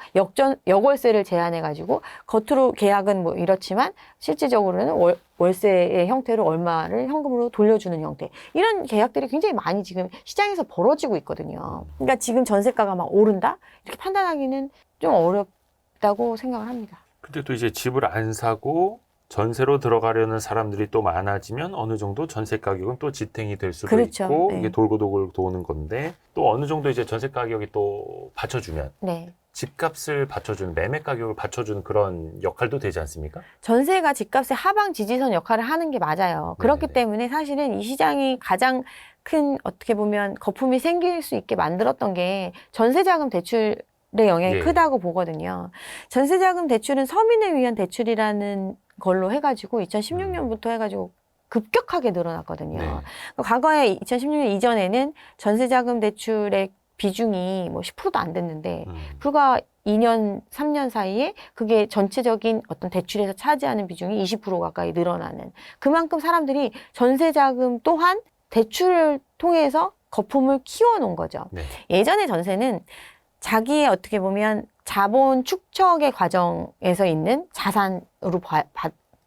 역월세를 제한해가지고 겉으로 계약은 뭐 이렇지만 실질적으로는 월세의 형태로 얼마를 현금으로 돌려주는 형태 이런 계약들이 굉장히 많이 지금 시장에서 벌어지고 있거든요. 그러니까 지금 전세가가 막 오른다 이렇게 판단하기는 좀 어렵다고 생각을 합니다. 근데 또 이제 집을 안 사고 전세로 들어가려는 사람들이 또 많아지면 어느 정도 전세 가격은 또 지탱이 될 수도 그렇죠. 있고 네. 이게 돌고 도는 건데 또 어느 정도 이제 전세 가격이 또 받쳐주면 네. 집값을 받쳐주는 매매 가격을 받쳐주는 그런 역할도 되지 않습니까? 전세가 전세가 집값의 하방 지지선 역할을 하는 게 맞아요. 그렇기 네네. 때문에 사실은 이 시장이 가장 큰 어떻게 보면 거품이 생길 수 있게 만들었던 게 전세자금 대출 영향이 예. 크다고 보거든요. 전세자금 대출은 서민을 위한 대출이라는 걸로 해가지고 2016년부터 해가지고 급격하게 늘어났거든요. 네. 과거에 2016년 이전에는 전세자금 대출의 비중이 뭐 10%도 안 됐는데 불과 2년, 3년 사이에 그게 전체적인 어떤 대출에서 차지하는 비중이 20% 가까이 늘어나는, 그만큼 사람들이 전세자금 또한 대출을 통해서 거품을 키워놓은 거죠. 네. 예전에 전세는 자기의 어떻게 보면 자본 축적의 과정에서 있는 자산으로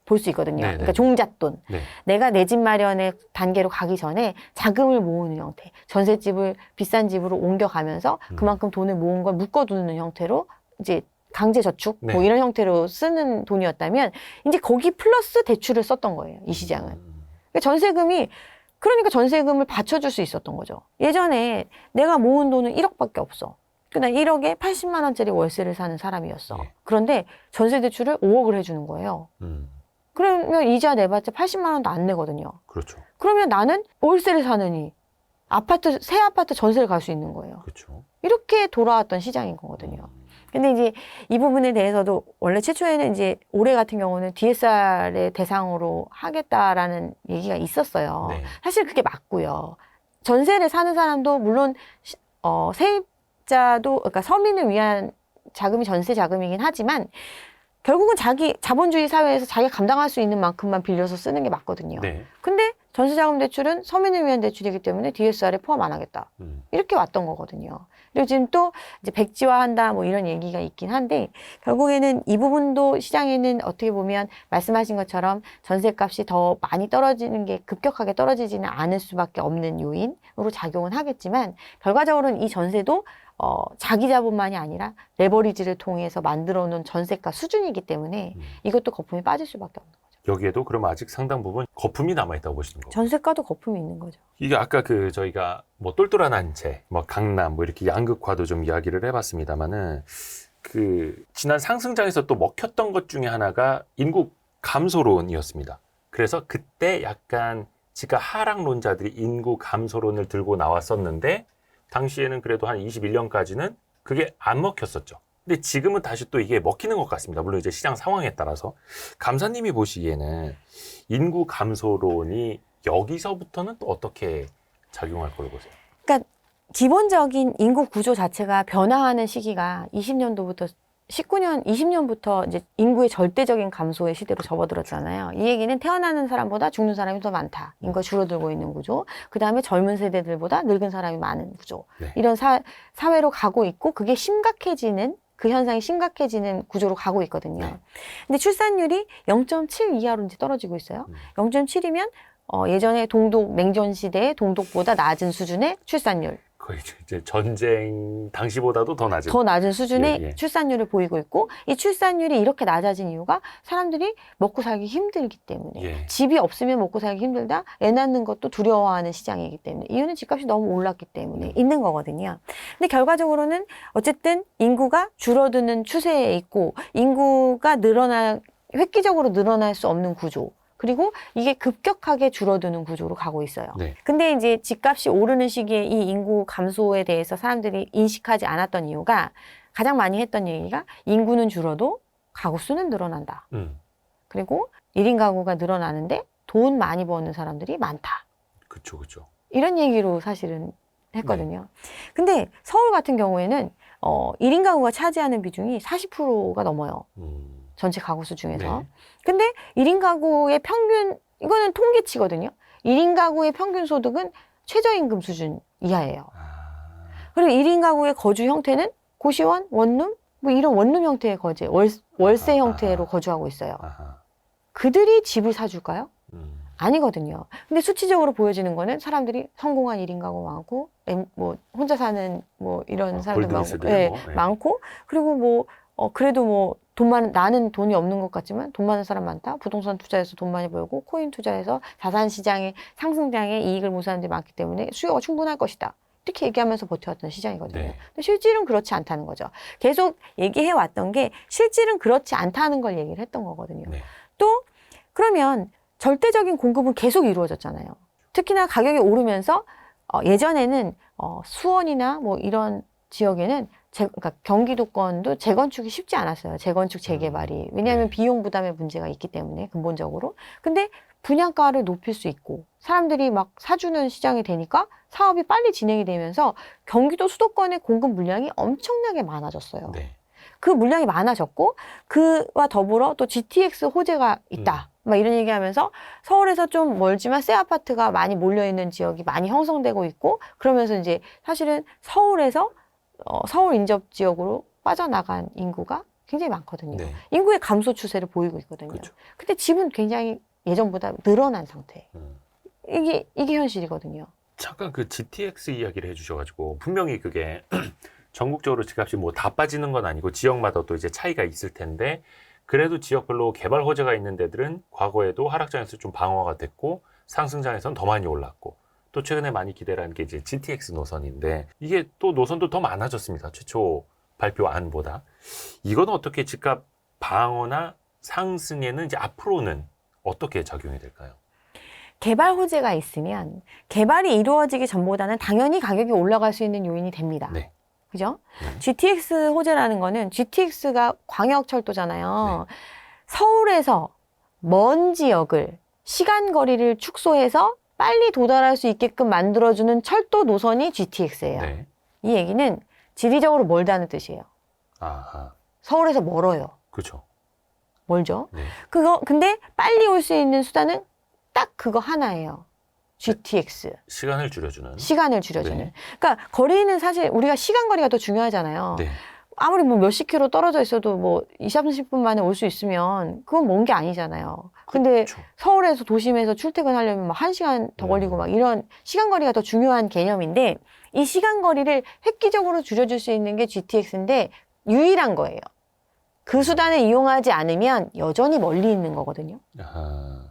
볼 수 있거든요. 네네. 그러니까 종잣돈. 네. 내가 내 집 마련의 단계로 가기 전에 자금을 모으는 형태. 전셋집을 비싼 집으로 옮겨가면서 그만큼 돈을 모은 걸 묶어두는 형태로 이제 강제저축 네. 뭐 이런 형태로 쓰는 돈이었다면 이제 거기 플러스 대출을 썼던 거예요. 이 시장은. 그러니까 전세금이, 그러니까 전세금을 받쳐줄 수 있었던 거죠. 예전에 내가 모은 돈은 1억밖에 없어. 그냥 1억에 80만 원짜리 월세를 사는 사람이었어. 예. 그런데 전세 대출을 5억을 해주는 거예요. 그러면 이자 내봤자 80만 원도 안 내거든요. 그렇죠. 그러면 나는 월세를 사느니 새 아파트 전세를 갈 수 있는 거예요. 그렇죠. 이렇게 돌아왔던 시장인 거거든요. 근데 이제 이 부분에 대해서도 원래 최초에는 이제 올해 같은 경우는 DSR의 대상으로 하겠다라는 얘기가 있었어요. 네. 사실 그게 맞고요. 전세를 사는 사람도 물론 세입자도, 그러니까 서민을 위한 자금이 전세 자금이긴 하지만 결국은 자기 자본주의 사회에서 자기가 감당할 수 있는 만큼만 빌려서 쓰는 게 맞거든요. 네. 근데 전세자금 대출은 서민을 위한 대출이기 때문에 DSR에 포함 안 하겠다. 이렇게 왔던 거거든요. 그리고 지금 또 이제 백지화한다 뭐 이런 얘기가 있긴 한데, 결국에는 이 부분도 시장에는 어떻게 보면 말씀하신 것처럼 전세값이 더 많이 떨어지는 게 급격하게 떨어지지는 않을 수밖에 없는 요인으로 작용은 하겠지만, 결과적으로는 이 전세도 자기 자본만이 아니라 레버리지를 통해서 만들어 놓은 전세가 수준이기 때문에 이것도 거품이 빠질 수밖에 없는 거죠. 여기에도 그럼 아직 상당 부분 거품이 남아있다고 보시는 거고. 전세가도 거품이 있는 거죠. 이게 아까 저희가 뭐 똘똘한 한 채, 뭐 강남, 뭐 이렇게 양극화도 좀 이야기를 해봤습니다만은 지난 상승장에서 또 먹혔던 것 중에 하나가 인구 감소론이었습니다. 그래서 그때 약간 지가 하락론자들이 인구 감소론을 들고 나왔었는데, 당시에는 그래도 한 21년까지는 그게 안 먹혔었죠. 근데 지금은 다시 또 이게 먹히는 것 같습니다. 물론 이제 시장 상황에 따라서. 감사님이 보시기에는 인구 감소론이 여기서부터는 또 어떻게 작용할 거로 보세요? 그러니까 기본적인 인구 구조 자체가 변화하는 시기가 20년도부터 20년부터 이제 인구의 절대적인 감소의 시대로 접어들었잖아요. 이 얘기는 태어나는 사람보다 죽는 사람이 더 많다. 인구가 줄어들고 있는 구조. 그 다음에 젊은 세대들보다 늙은 사람이 많은 구조. 네. 이런 사회로 가고 있고, 그게 그 현상이 심각해지는 구조로 가고 있거든요. 네. 근데 출산율이 0.7 이하로 이제 떨어지고 있어요. 0.7이면 예전에 냉전 시대의 동독보다 낮은 수준의 출산율. 거의 이제 전쟁 당시보다도 더 낮은 수준의 예. 출산율을 보이고 있고, 이 출산율이 이렇게 낮아진 이유가 사람들이 먹고 살기 힘들기 때문에, 예. 집이 없으면 먹고 살기 힘들다, 애 낳는 것도 두려워하는 시장이기 때문에, 이유는 집값이 너무 올랐기 때문에 있는 거거든요. 근데 결과적으로는 어쨌든 인구가 줄어드는 추세에 있고, 인구가 획기적으로 늘어날 수 없는 구조, 그리고 이게 급격하게 줄어드는 구조로 가고 있어요. 네. 근데 이제 집값이 오르는 시기에 이 인구 감소에 대해서 사람들이 인식하지 않았던 이유가, 가장 많이 했던 얘기가 인구는 줄어도 가구 수는 늘어난다. 그리고 1인 가구가 늘어나는데 돈 많이 버는 사람들이 많다. 그렇죠. 이런 얘기로 사실은 했거든요. 근데 서울 같은 경우에는 1인 가구가 차지하는 비중이 40%가 넘어요. 전체 가구 수 중에서. 네. 근데 1인 가구의 평균, 이거는 통계치거든요. 1인 가구의 평균 소득은 최저임금 수준 이하예요. 그리고 1인 가구의 거주 형태는 고시원, 원룸, 뭐 이런 원룸 형태의 거주, 월세 형태로 거주하고 있어요. 그들이 집을 사줄까요? 아니거든요. 근데 수치적으로 보여지는 거는 사람들이 성공한 1인 가구 많고, 뭐 혼자 사는 뭐 이런 사람들 많고, 네. 많고, 그리고 그래도 뭐 나는 돈이 없는 것 같지만 돈 많은 사람 많다. 부동산 투자해서 돈 많이 벌고, 코인 투자해서 자산 시장의 상승장에 이익을 모사하는 데 많기 때문에 수요가 충분할 것이다. 이렇게 얘기하면서 버텨왔던 시장이거든요. 네. 근데 실질은 그렇지 않다는 거죠. 계속 얘기해왔던 게 실질은 그렇지 않다는 걸 얘기를 했던 거거든요. 네. 또 그러면 절대적인 공급은 계속 이루어졌잖아요. 특히나 가격이 오르면서 예전에는 수원이나 뭐 이런 지역에는 그러니까 경기도권도 재건축이 쉽지 않았어요. 재건축, 재개발이. 왜냐하면 네. 비용 부담의 문제가 있기 때문에 근본적으로. 근데 분양가를 높일 수 있고 사람들이 막 사주는 시장이 되니까 사업이 빨리 진행이 되면서 경기도 수도권의 공급 물량이 엄청나게 많아졌어요. 네. 그 물량이 많아졌고 그와 더불어 또 GTX 호재가 있다. 막 이런 얘기하면서 서울에서 좀 멀지만 새 아파트가 많이 몰려있는 지역이 많이 형성되고 있고 그러면서 이제 사실은 서울에서 서울 인접 지역으로 빠져나간 인구가 굉장히 많거든요. 네. 인구의 감소 추세를 보이고 있거든요. 그렇죠. 근데 집은 굉장히 예전보다 늘어난 상태. 음. 이게 현실이거든요. 잠깐 그 GTX 이야기를 해주셔가지고 분명히 그게 전국적으로 집값이 뭐 다 빠지는 건 아니고 지역마다 또 이제 차이가 있을 텐데 그래도 지역별로 개발 호재가 있는 데들은 과거에도 하락장에서 좀 방어가 됐고 상승장에서는 더 많이 올랐고 또 최근에 많이 기대라는 게 이제 GTX 노선인데 이게 또 노선도 더 많아졌습니다. 최초 발표 안보다. 이건 어떻게 집값 방어나 상승에는 이제 앞으로는 어떻게 작용이 될까요? 개발 호재가 있으면 개발이 이루어지기 전보다는 당연히 가격이 올라갈 수 있는 요인이 됩니다. 네. 그죠? 네. GTX 호재라는 거는 GTX가 광역철도잖아요. 네. 서울에서 먼 지역을 시간 거리를 축소해서 빨리 도달할 수 있게끔 만들어주는 철도 노선이 GTX예요. 네. 이 얘기는 지리적으로 멀다는 뜻이에요. 아하. 서울에서 멀어요. 그렇죠. 멀죠? 네. 근데 빨리 올 수 있는 수단은 딱 그거 하나예요. GTX. 시간을 줄여주는. 시간을 줄여주는. 네. 그러니까 거리는 사실 우리가 시간 거리가 더 중요하잖아요. 네. 아무리 뭐 몇십 킬로 떨어져 있어도 뭐 20, 30분 만에 올 수 있으면 그건 먼 게 아니잖아요. 근데 그렇죠. 서울에서 도심에서 출퇴근하려면 막 1시간 더 걸리고 막 이런 시간 거리가 더 중요한 개념인데 이 시간 거리를 획기적으로 줄여줄 수 있는 게 GTX인데 유일한 거예요. 그 수단을 이용하지 않으면 여전히 멀리 있는 거거든요. 아하.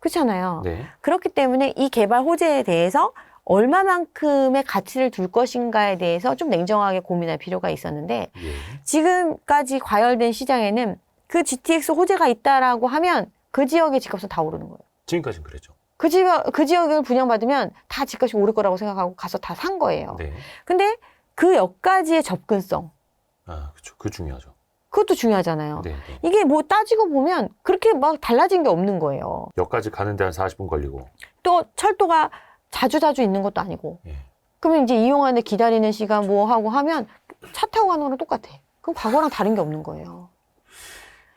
그렇잖아요. 네. 그렇기 때문에 이 개발 호재에 대해서 얼마만큼의 가치를 둘 것인가에 대해서 좀 냉정하게 고민할 필요가 있었는데 예. 지금까지 과열된 시장에는 그 GTX 호재가 있다라고 하면 그 지역의 집값은 다 오르는 거예요. 지금까지는 그랬죠. 그 지역을 분양받으면 다 집값이 오를 거라고 생각하고 가서 다 산 거예요. 네. 근데 그 역까지의 접근성, 아, 그렇죠. 그 중요하죠. 그것도 중요하잖아요. 네. 네. 이게 뭐 따지고 보면 그렇게 막 달라진 게 없는 거예요. 역까지 가는데 한 40분 걸리고. 또 철도가 자주 있는 것도 아니고. 예. 그러면 이제 이용하는데 기다리는 시간 뭐 하고 하면 차 타고 가는 거랑 똑같아. 그럼 과거랑 다른 게 없는 거예요.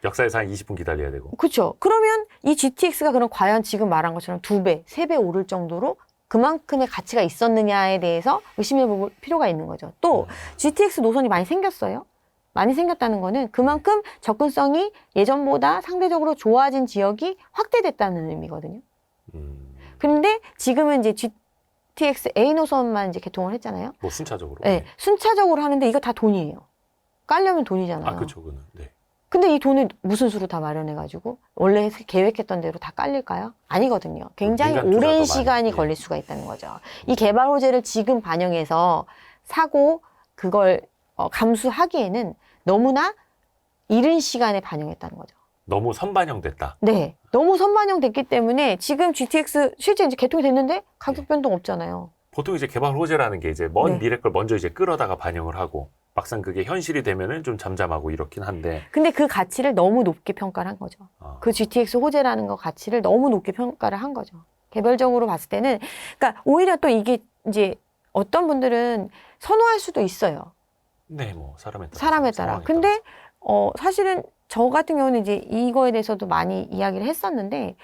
역사에서 한 20분 기다려야 되고. 그렇죠. 그러면 이 GTX가 그럼 과연 지금 말한 것처럼 2배, 3배 오를 정도로 그만큼의 가치가 있었느냐에 대해서 의심해 볼 필요가 있는 거죠. 또 GTX 노선이 많이 생겼어요. 많이 생겼다는 거는 그만큼 접근성이 예전보다 상대적으로 좋아진 지역이 확대됐다는 의미거든요. 그런데 지금은 이제 GTX A 노선만 이제 개통을 했잖아요. 뭐 순차적으로. 네, 순차적으로 하는데 이거 다 돈이에요. 깔려면 돈이잖아요. 아, 그렇죠. 그는. 네. 근데 이 돈을 무슨 수로 다 마련해가지고 원래 계획했던 대로 다 깔릴까요? 아니거든요. 굉장히 민간 투자도 오랜 많이, 시간이 예. 걸릴 수가 있다는 거죠. 이 개발 호재를 지금 반영해서 사고 그걸 감수하기에는 너무나 이른 시간에 반영했다는 거죠. 너무 선반영됐다. 네. 너무 선반영됐기 때문에 지금 GTX 실제 이제 개통이 됐는데 가격 네. 변동 없잖아요. 보통 이제 개발 호재라는 게 이제 먼 네. 미래 걸 먼저 이제 끌어다가 반영을 하고 막상 그게 현실이 되면은 좀 잠잠하고 이렇긴 한데. 근데 그 가치를 너무 높게 평가를 한 거죠. 아, 그 GTX 호재라는 거 가치를 너무 높게 평가를 한 거죠. 개별적으로 봤을 때는, 그러니까 오히려 또 이게 이제 어떤 분들은 선호할 수도 있어요. 네, 뭐 사람에 따라. 사람에 따라. 근데 사실은 저 같은 경우는 이제 이거에 대해서도 많이 이야기를 했었는데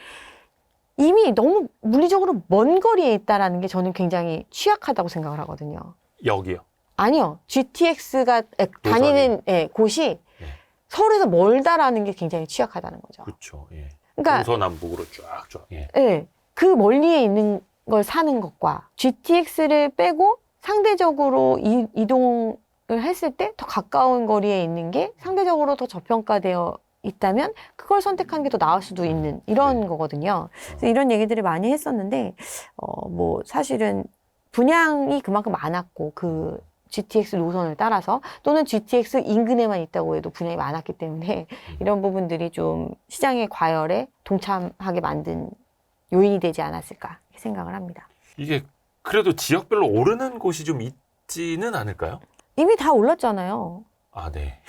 이미 너무 물리적으로 먼 거리에 있다라는 게 저는 굉장히 취약하다고 생각을 하거든요. 여기요. 아니요. GTX가 다니는 곳이 네. 서울에서 멀다라는 게 굉장히 취약하다는 거죠. 그렇죠. 예. 그러니까 동서남북으로 쫙쫙. 예. 네, 그 멀리에 있는 걸 사는 것과 GTX를 빼고 상대적으로 이동을 했을 때 더 가까운 거리에 있는 게 상대적으로 더 저평가되어 있다면 그걸 선택하는 게 더 나을 수도 있는 이런 네. 거거든요. 그래서 이런 얘기들을 많이 했었는데 뭐 사실은 분양이 그만큼 많았고 그 GTX 노선을 따라서 또는 GTX 인근에만 있다고 해도 분양이 많았기 때문에 이런 부분들이 좀 시장의 과열에 동참하게 만든 요인이 되지 않았을까 생각을 합니다. 이게 그래도 지역별로 오르는 곳이 좀 있지는 않을까요? 이미 다 올랐잖아요. 아, 네.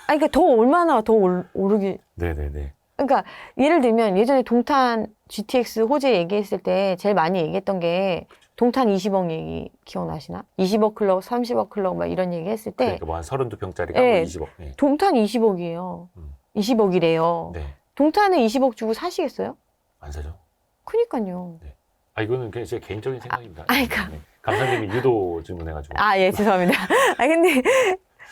아니, 그러니까 더 얼마나 더 오르기. 네네네. 그러니까 예를 들면 예전에 동탄 GTX 호재 얘기했을 때 제일 많이 얘기했던 게 동탄 20억 얘기 기억나시나? 20억 클럽, 30억 클럽 막 이런 얘기 했을 때 그러니까 뭐 한 32평짜리가 네. 뭐 20억. 네. 동탄 20억이에요. 20억이래요. 네. 동탄에 20억 주고 사시겠어요? 안 사죠. 그니까요. 네. 아, 이거는 그냥 제 개인적인 생각입니다. 그러니까. 네. 감사님이 유도 질문해가지고. 아, 예, 죄송합니다. 아, 근데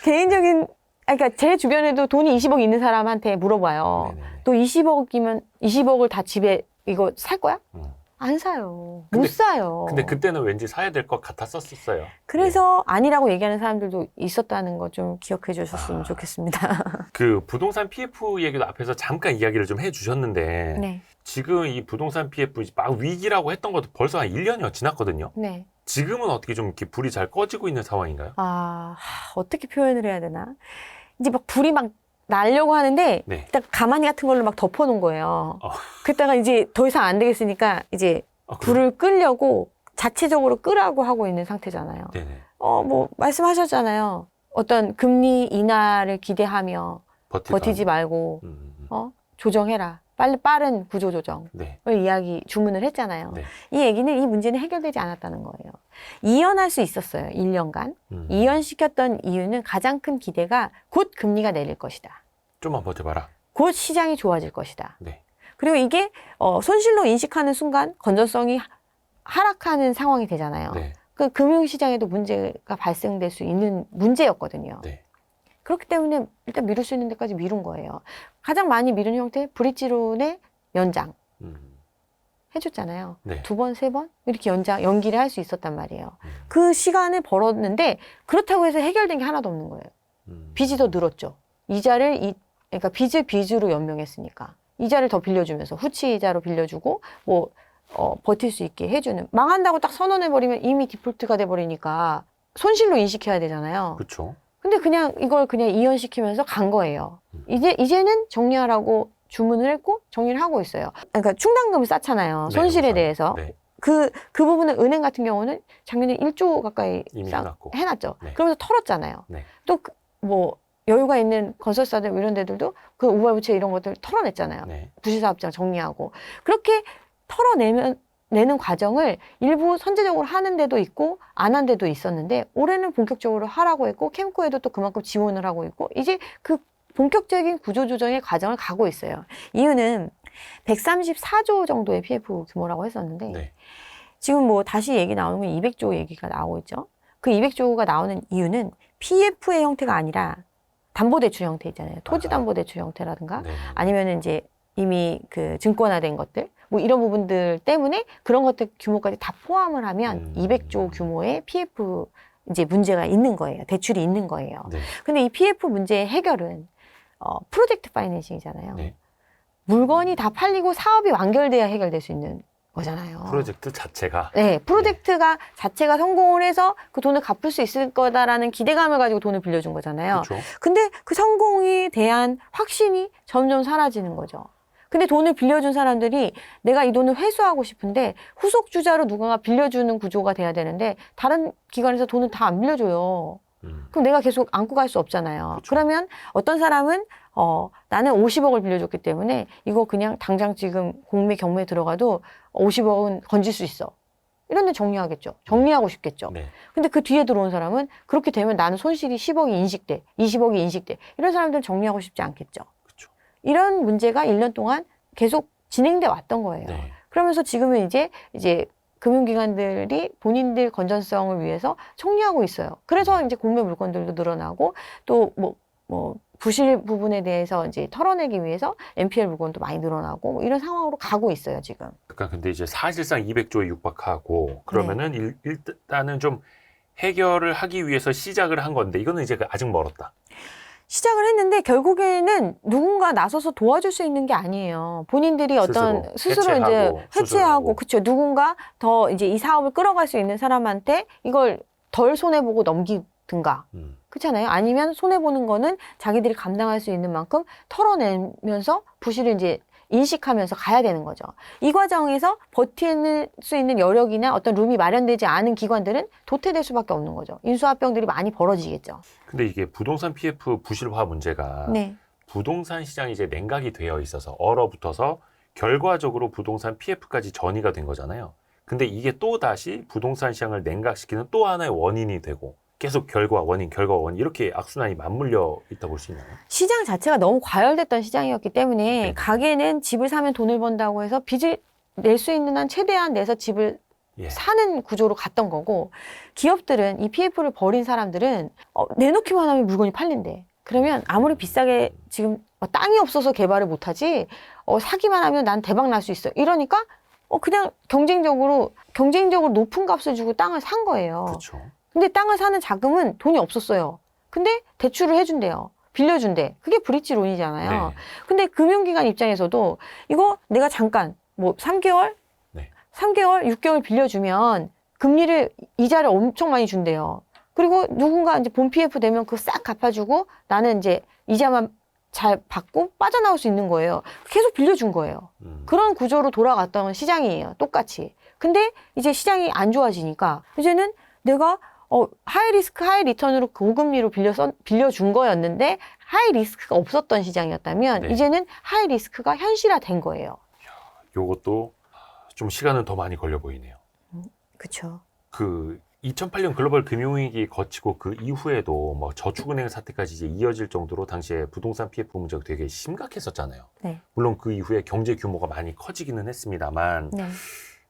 개인적인, 그러니까 제 주변에도 돈이 20억 있는 사람한테 물어봐요. 네네네. 또 20억이면 20억을 다 집에 이거 살 거야? 음. 안 사요. 근데- 못 사요. 근데 그때는 왠지 사야 될 것 같았었어요. 그래서 아니라고 얘기하는 사람들도 있었다는 거 좀 기억해 주셨으면 아. 좋겠습니다. 그 부동산 PF 얘기도 앞에서 잠깐 이야기를 좀 해주셨는데 네. 지금 이 부동산 PF 막 위기라고 했던 것도 벌써 한 1년이 지났거든요. 네. 지금은 어떻게 좀 이렇게 불이 잘 꺼지고 있는 상황인가요? 어떻게 표현을 해야 되나? 이제 막 불이 막 나려고 하는데 네. 일단 가마니 같은 걸로 막 덮어놓은 거예요. 어. 그랬다가 이제 더 이상 안 되겠으니까 이제 아, 불을 끄려고 자체적으로 끄라고 하고 있는 상태잖아요. 네네. 뭐 말씀하셨잖아요. 어떤 금리 인하를 기대하며 버티지 말고 조정해라. 빠른 구조 조정을 네. 주문을 했잖아요. 네. 이 얘기는 이 문제는 해결되지 않았다는 거예요. 이연할 수 있었어요. 1년간. 음. 이연시켰던 이유는 가장 큰 기대가 곧 금리가 내릴 것이다. 좀만 버텨봐라. 곧 시장이 좋아질 것이다. 네. 그리고 이게 손실로 인식하는 순간 건전성이 하락하는 상황이 되잖아요. 네. 그 금융시장에도 문제가 발생될 수 있는 문제였거든요. 네. 그렇기 때문에 일단 미룰 수 있는 데까지 미룬 거예요. 가장 많이 미룬 형태 브릿지론의 연장 해줬잖아요. 네. 2번, 3번 이렇게 연기를 할 수 있었단 말이에요. 그 시간을 벌었는데 그렇다고 해서 해결된 게 하나도 없는 거예요. 빚이 더 늘었죠. 그러니까 빚을 빚으로 연명했으니까 이자를 더 빌려주면서 후치 이자로 빌려주고 버틸 수 있게 해주는, 망한다고 딱 선언해버리면 이미 디폴트가 돼버리니까 손실로 인식해야 되잖아요. 그렇죠. 근데 이걸 그냥 이연시키면서 간 거예요. 이제는 정리하라고 주문을 했고 정리를 하고 있어요. 그러니까 충당금을 쌓잖아요. 네, 손실에 우선. 대해서. 네. 그 부분은 은행 같은 경우는 작년에 1조 가까이 이미 해놨죠. 네. 그러면서 털었잖아요. 네. 또 여유가 있는 건설사들 이런 데들도 그 우발부채 이런 것들 털어냈잖아요. 네. 부실사업장 정리하고. 그렇게 내는 과정을 일부 선제적으로 하는 데도 있고 안 한 데도 있었는데 올해는 본격적으로 하라고 했고 캠코에도 또 그만큼 지원을 하고 있고 이제 그 본격적인 구조조정의 과정을 가고 있어요. 이유는 134조 정도의 PF 규모라고 했었는데 네. 지금 다시 얘기 나오는 건 200조 얘기가 나오고 있죠. 그 200조가 나오는 이유는 PF의 형태가 아니라 담보대출 형태 있잖아요. 토지담보대출 형태라든가 네. 아니면은 이제 이미 그 증권화된 것들 이런 부분들 때문에 그런 것들 규모까지 다 포함을 하면 200조 규모의 PF 이제 문제가 있는 거예요. 대출이 있는 거예요. 네. 근데 이 PF 문제의 해결은 프로젝트 파이낸싱이잖아요. 네. 물건이 다 팔리고 사업이 완결돼야 해결될 수 있는 거잖아요. 프로젝트 자체가. 네, 프로젝트가 자체가 성공을 해서 그 돈을 갚을 수 있을 거다라는 기대감을 가지고 돈을 빌려준 거잖아요. 그렇죠. 근데 그 성공에 대한 확신이 점점 사라지는 거죠. 근데 돈을 빌려준 사람들이 내가 이 돈을 회수하고 싶은데 후속 주자로 누군가 빌려주는 구조가 돼야 되는데 다른 기관에서 돈을 다 안 빌려줘요. 그럼 내가 계속 안고 갈 수 없잖아요. 그쵸. 그러면 어떤 사람은 나는 50억을 빌려줬기 때문에 이거 그냥 당장 지금 공매 경매에 들어가도 50억은 건질 수 있어. 이런 데 정리하겠죠. 정리하고 싶겠죠. 네. 근데 그 뒤에 들어온 사람은 그렇게 되면 나는 손실이 10억이 인식돼, 20억이 인식돼. 이런 사람들은 정리하고 싶지 않겠죠. 그렇죠. 이런 문제가 1년 동안 계속 진행돼 왔던 거예요. 네. 그러면서 지금은 이제 금융기관들이 본인들 건전성을 위해서 정리하고 있어요. 그래서 이제 공매 물건들도 늘어나고 또 부실 부분에 대해서 이제 털어내기 위해서 NPL 물건도 많이 늘어나고 이런 상황으로 가고 있어요, 지금. 그러니까 근데 이제 사실상 200조에 육박하고 그러면은 일단은 좀 해결을 하기 위해서 시작을 한 건데 이거는 이제 아직 멀었다. 시작을 했는데 결국에는 누군가 나서서 도와줄 수 있는 게 아니에요. 본인들이 스스로 이제 해체하고 그렇죠. 누군가 더 이제 이 사업을 끌어갈 수 있는 사람한테 이걸 덜 손해보고 넘기든가. 그렇잖아요. 아니면 손해보는 거는 자기들이 감당할 수 있는 만큼 털어내면서 부실을 이제 인식하면서 가야 되는 거죠. 이 과정에서 버틸 수 있는 여력이나 어떤 룸이 마련되지 않은 기관들은 도태될 수밖에 없는 거죠. 인수합병들이 많이 벌어지겠죠. 근데 이게 부동산 PF 부실화 문제가 네. 부동산 시장이 이제 냉각이 되어 있어서 얼어붙어서 결과적으로 부동산 PF까지 전이가 된 거잖아요. 근데 이게 또 다시 부동산 시장을 냉각시키는 또 하나의 원인이 되고 계속 결과 원인 이렇게 악순환이 맞물려 있다 볼 수 있나요? 시장 자체가 너무 과열됐던 시장이었기 때문에 네. 가게는 집을 사면 돈을 번다고 해서 빚을 낼 수 있는 한 최대한 내서 집을 예. 사는 구조로 갔던 거고, 기업들은 이 PF를 벌인 사람들은 내놓기만 하면 물건이 팔린대. 그러면 아무리 비싸게 지금 땅이 없어서 개발을 못하지 사기만 하면 난 대박 날 수 있어. 이러니까 그냥 경쟁적으로 높은 값을 주고 땅을 산 거예요. 그렇죠. 근데 땅을 사는 자금은 돈이 없었어요. 근데 대출을 해준대요. 빌려준대. 그게 브릿지론이잖아요. 네. 근데 금융기관 입장에서도 이거 내가 잠깐 뭐 3개월, 네. 6개월 빌려주면 금리를 이자를 엄청 많이 준대요. 그리고 누군가 이제 본 PF 되면 그거 싹 갚아주고 나는 이제 이자만 잘 받고 빠져나올 수 있는 거예요. 계속 빌려준 거예요. 그런 구조로 돌아갔던 시장이에요. 똑같이. 근데 이제 시장이 안 좋아지니까 이제는 내가 하이 리스크 하이 리턴으로 고금리로 빌려준 거였는데 하이 리스크가 없었던 시장이었다면 네. 이제는 하이 리스크가 현실화된 거예요. 요것도 좀 시간은 더 많이 걸려 보이네요. 그렇죠. 그 2008년 글로벌 금융위기 거치고 그 이후에도 뭐 저축은행 사태까지 이제 이어질 정도로 당시에 부동산 PF 문제가 되게 심각했었잖아요. 네. 물론 그 이후에 경제 규모가 많이 커지기는 했습니다만 네.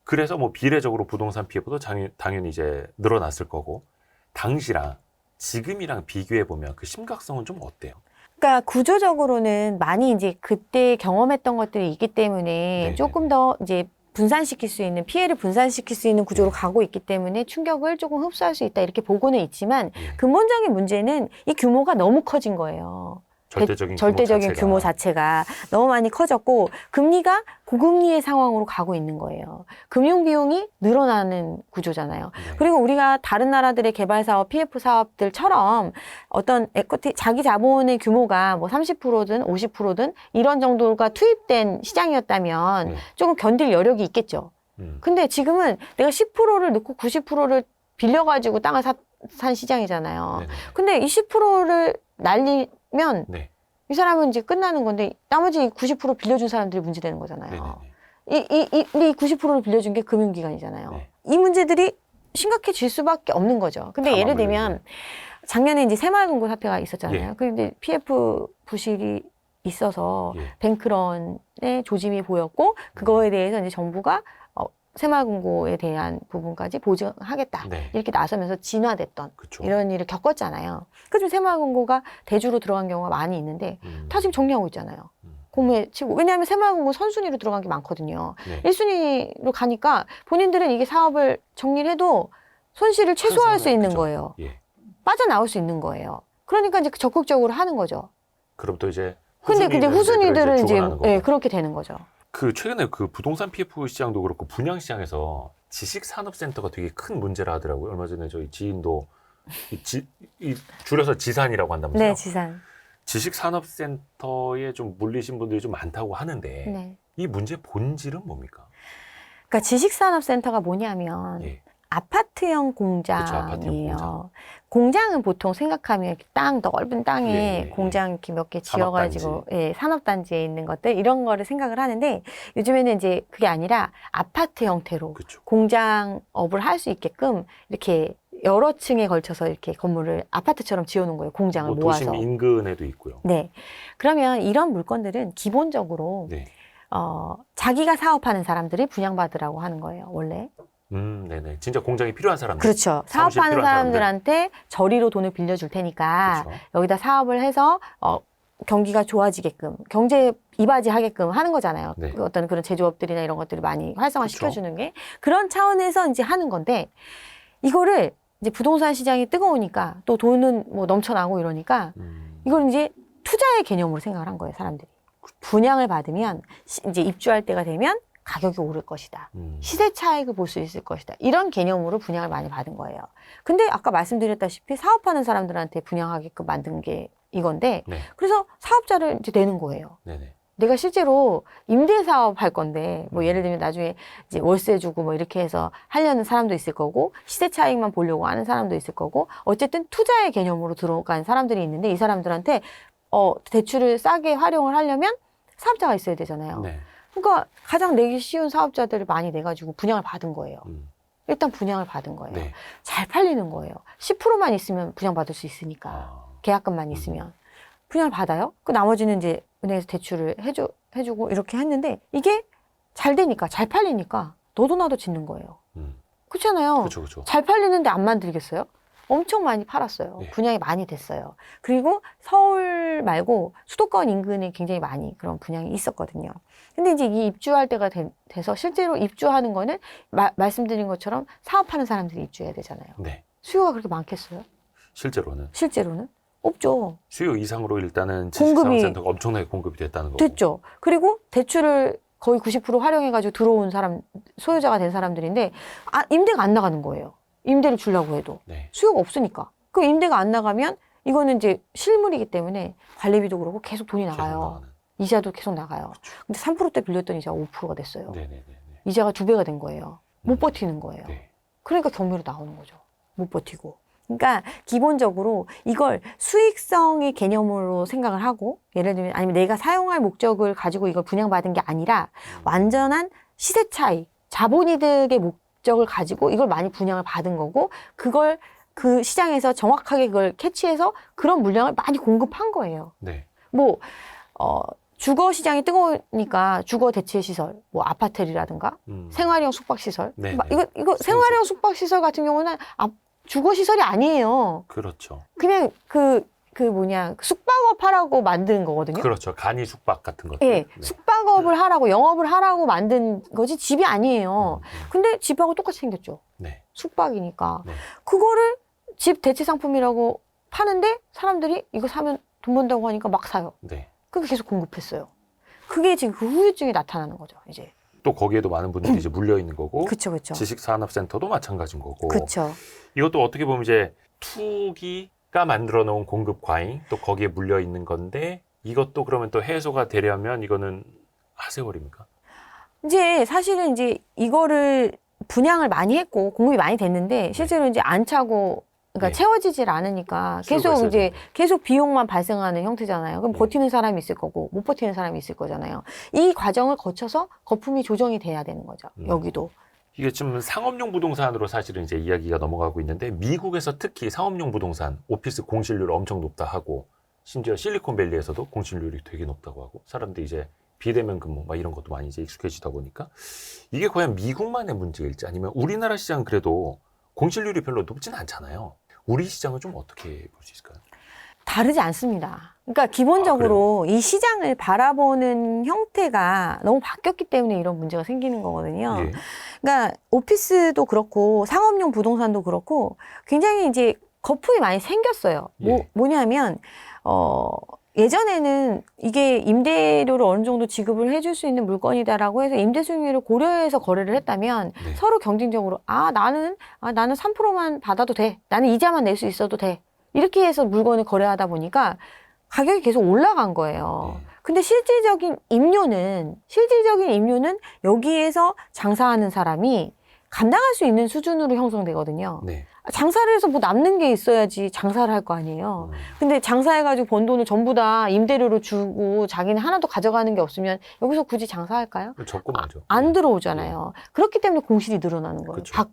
그래서 뭐 비례적으로 부동산 PF도 당연히 이제 늘어났을 거고 당시랑 지금이랑 비교해 보면 그 심각성은 좀 어때요? 그러니까 구조적으로는 많이 이제 그때 경험했던 것들이 있기 때문에 네네네. 조금 더 이제 피해를 분산시킬 수 있는 구조로 가고 있기 때문에 충격을 조금 흡수할 수 있다 이렇게 보고는 있지만 예. 근본적인 문제는 이 규모가 너무 커진 거예요. 절대적인 규모 자체가 너무 많이 커졌고 금리가 고금리의 상황으로 가고 있는 거예요. 금융 비용이 늘어나는 구조잖아요. 네. 그리고 우리가 다른 나라들의 개발 사업, PF 사업들처럼 어떤 에코티 자기 자본의 규모가 뭐 30%든 50%든 이런 정도가 투입된 시장이었다면 네. 조금 견딜 여력이 있겠죠. 근데 지금은 내가 10%를 넣고 90%를 빌려가지고 땅을 산 시장이잖아요. 네네. 근데 이 10%를 날리면 네. 이 사람은 이제 끝나는 건데 나머지 90% 빌려준 사람들이 문제되는 거잖아요. 네네네. 이 90%를 빌려준 게 금융기관이잖아요. 네. 이 문제들이 심각해질 수밖에 없는 거죠. 근데 다 예를 맞물려 들면 있네. 작년에 이제 새마을금고 사태가 있었잖아요. 예. 근데 PF 부실이 있어서 예. 뱅크런의 조짐이 보였고 그거에 대해서 이제 정부가 새마을금고에 대한 부분까지 보증하겠다. 네. 이렇게 나서면서 진화됐던 그쵸. 이런 일을 겪었잖아요. 그래서 새마을금고가 대주로 들어간 경우가 많이 있는데 다 지금 정리하고 있잖아요. 공무에 치고. 왜냐하면 새마을금고 선순위로 들어간 게 많거든요. 네. 1순위로 가니까 본인들은 이게 사업을 정리를 해도 손실을 최소화할 수 있는 그죠. 거예요. 예. 빠져나올 수 있는 거예요. 그러니까 이제 적극적으로 하는 거죠. 그럼 또 이제 근데 후순위들은 이제 죽어나는 거고. 예, 그렇게 되는 거죠. 그 최근에 그 부동산 PF 시장도 그렇고 분양 시장에서 지식산업센터가 되게 큰 문제라 하더라고요. 얼마 전에 저희 지인도 줄여서 지산이라고 한다면서요. 네, 지산. 지식산업센터에 좀 물리신 분들이 좀 많다고 하는데 네. 이 문제 본질은 뭡니까? 그러니까 지식산업센터가 뭐냐면 예. 아파트형 공장이에요. 그렇죠, 아파트형 공장. 공장은 보통 생각하면 이렇게 넓은 땅에 예, 예, 공장 이렇게 몇 개 산업단지. 지어가지고 산업단지에 있는 것들 이런 거를 생각을 하는데 요즘에는 이제 그게 아니라 아파트 형태로 그렇죠. 공장업을 할 수 있게끔 이렇게 여러 층에 걸쳐서 이렇게 건물을 아파트처럼 지어놓은 거예요. 공장을 뭐 모아서. 도심 인근에도 있고요. 네. 그러면 이런 물건들은 기본적으로 네. 자기가 사업하는 사람들이 분양받으라고 하는 거예요. 원래. 네네. 진짜 공장이 필요한 사람들. 그렇죠. 사무실 사업하는 필요한 사람들한테 저리로 돈을 빌려줄 테니까 그렇죠. 여기다 사업을 해서 경기가 좋아지게끔 경제 이바지하게끔 하는 거잖아요. 네. 그 어떤 그런 제조업들이나 이런 것들을 많이 활성화 그렇죠. 시켜주는 게 그런 차원에서 이제 하는 건데 이거를 이제 부동산 시장이 뜨거우니까 또 돈은 뭐 넘쳐나고 이러니까 이걸 이제 투자의 개념으로 생각을 한 거예요, 사람들이. 분양을 받으면 이제 입주할 때가 되면 가격이 오를 것이다. 시세 차익을 볼 수 있을 것이다. 이런 개념으로 분양을 많이 받은 거예요. 근데 아까 말씀드렸다시피 사업하는 사람들한테 분양하게끔 만든 게 이건데 네. 그래서 사업자를 이제 내는 거예요. 네네. 내가 실제로 임대 사업 할 건데, 뭐 예를 들면 나중에 이제 월세 주고 뭐 이렇게 해서 하려는 사람도 있을 거고, 시세 차익만 보려고 하는 사람도 있을 거고, 어쨌든 투자의 개념으로 들어간 사람들이 있는데, 이 사람들한테 대출을 싸게 활용을 하려면 사업자가 있어야 되잖아요. 네. 그러니까 가장 내기 쉬운 사업자들을 많이 내가지고 분양을 받은 거예요. 일단 분양을 받은 거예요. 네. 잘 팔리는 거예요. 10%만 있으면 분양받을 수 있으니까. 아. 계약금만 있으면. 분양을 받아요. 그 나머지는 이제 은행에서 대출을 해주고 이렇게 했는데 이게 잘 되니까, 잘 팔리니까 너도 나도 짓는 거예요. 그렇잖아요. 그렇죠, 그렇죠. 잘 팔리는데 안 만들겠어요? 엄청 많이 팔았어요. 네. 분양이 많이 됐어요. 그리고 서울 말고 수도권 인근에 굉장히 많이 그런 분양이 있었거든요. 근데 이제 이 입주할 때가 돼서 실제로 입주하는 거는 말씀드린 것처럼 사업하는 사람들이 입주해야 되잖아요. 네. 수요가 그렇게 많겠어요? 실제로는 실제로는? 없죠. 수요 이상으로 일단은 공급이 지식산업센터가 엄청나게 공급이 됐다는 거고. 됐죠. 그리고 대출을 거의 90% 활용해가지고 들어온 사람, 소유자가 된 사람들인데, 임대가 안 나가는 거예요. 임대를 주려고 해도. 네. 수요가 없으니까. 그 임대가 안 나가면 이거는 이제 실물이기 때문에 관리비도 그렇고 계속 돈이 계속 나가요. 나가는. 이자도 계속 나가요. 그렇죠. 근데 3%대 빌렸던 이자가 5%가 됐어요. 네네네. 이자가 2배가 된 거예요. 못 버티는 거예요. 네. 그러니까 경매로 나오는 거죠. 못 버티고. 그러니까 기본적으로 이걸 수익성의 개념으로 생각을 하고, 예를 들면 아니면 내가 사용할 목적을 가지고 이걸 분양받은 게 아니라 완전한 시세 차이, 자본이득의 목적을 가지고 이걸 많이 분양을 받은 거고, 그걸 그 시장에서 정확하게 그걸 캐치해서 그런 물량을 많이 공급한 거예요. 네. 뭐 주거 시장이 뜨거우니까 주거 대체 시설, 뭐 아파트라든가 생활형 숙박 시설. 네, 이거 생활형 숙박 시설 같은 경우는 주거 시설이 아니에요. 그렇죠. 그냥 숙박업 하라고 만든 거거든요. 그렇죠. 간이 숙박 같은 것들. 예, 네. 숙박업을 하라고, 영업을 하라고 만든 거지 집이 아니에요. 근데 집하고 똑같이 생겼죠. 네. 숙박이니까. 네. 그거를 집 대체 상품이라고 파는데 사람들이 이거 사면 돈 번다고 하니까 막 사요. 네. 그게 계속 공급했어요. 그게 지금 그 후유증이 나타나는 거죠, 이제. 또 거기에도 많은 분들이 이제 물려 있는 거고. 그쵸. 지식산업센터도 마찬가지인 거고. 그쵸. 이것도 어떻게 보면 이제 투기가 만들어 놓은 공급 과잉, 또 거기에 물려 있는 건데, 이것도 그러면 또 해소가 되려면 이거는 하세월입니까? 이제 사실은 이제 이거를 분양을 많이 했고 공급이 많이 됐는데 실제로 이제 안 차고, 그러니까 네. 채워지질 않으니까 수요가 계속 이제 있어야 계속 비용만 발생하는 형태잖아요. 그럼 네. 버티는 사람이 있을 거고 못 버티는 사람이 있을 거잖아요. 이 과정을 거쳐서 거품이 조정이 돼야 되는 거죠. 여기도. 이게 지금 상업용 부동산으로 사실은 이제 이야기가 넘어가고 있는데, 미국에서 특히 상업용 부동산, 오피스 공실률 엄청 높다 하고, 심지어 실리콘밸리에서도 공실률이 되게 높다고 하고, 사람들이 이제 비대면 근무 막 이런 것도 많이 이제 익숙해지다 보니까, 이게 과연 미국만의 문제일지 아니면 우리나라 시장은 그래도 공실률이 별로 높진 않잖아요. 우리 시장은 좀 어떻게 볼 수 있을까요? 다르지 않습니다. 그러니까 기본적으로 이 시장을 바라보는 형태가 너무 바뀌었기 때문에 이런 문제가 생기는 거거든요. 예. 그러니까 오피스도 그렇고 상업용 부동산도 그렇고 굉장히 이제 거품이 많이 생겼어요. 예. 뭐냐면 예전에는 이게 임대료를 어느 정도 지급을 해줄 수 있는 물건이다라고 해서 임대 수익률을 고려해서 거래를 했다면 네. 서로 경쟁적으로 나는 3%만 받아도 돼. 나는 이자만 낼 수 있어도 돼. 이렇게 해서 물건을 거래하다 보니까 가격이 계속 올라간 거예요. 근데 실질적인 임료는 여기에서 장사하는 사람이 감당할 수 있는 수준으로 형성되거든요. 네. 장사를 해서 뭐 남는 게 있어야지 장사를 할 거 아니에요. 근데 장사해가지고 번 돈을 전부 다 임대료로 주고 자기는 하나도 가져가는 게 없으면 여기서 굳이 장사할까요? 적고 말죠. 안 들어오잖아요. 그렇기 때문에 공실이 늘어나는 거예요. 그쵸.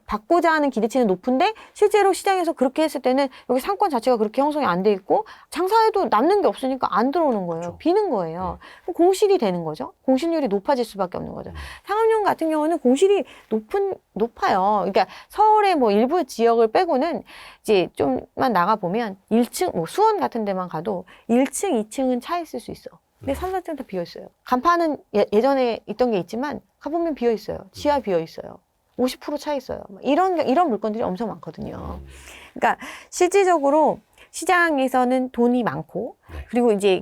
받고자 하는 기대치는 높은데 실제로 시장에서 그렇게 했을 때는 여기 상권 자체가 그렇게 형성이 안 돼 있고 장사해도 남는 게 없으니까 안 들어오는 거예요. 그쵸. 비는 거예요. 그럼 공실이 되는 거죠. 공실률이 높아질 수밖에 없는 거죠. 상업용 같은 경우는 공실이 높아요. 그러니까 서울의 뭐 일부 지역을 빼고는 이제 좀만 나가 보면 1층, 뭐 수원 같은 데만 가도 1층, 2층은 차 있을 수 있어. 근데 3, 4층 다 비어 있어요. 간판은 예전에 있던 게 있지만 가보면 비어 있어요. 지하 비어 있어요. 50% 차 있어요. 이런 물건들이 엄청 많거든요. 그러니까 실질적으로 시장에서는 돈이 많고, 네. 그리고 이제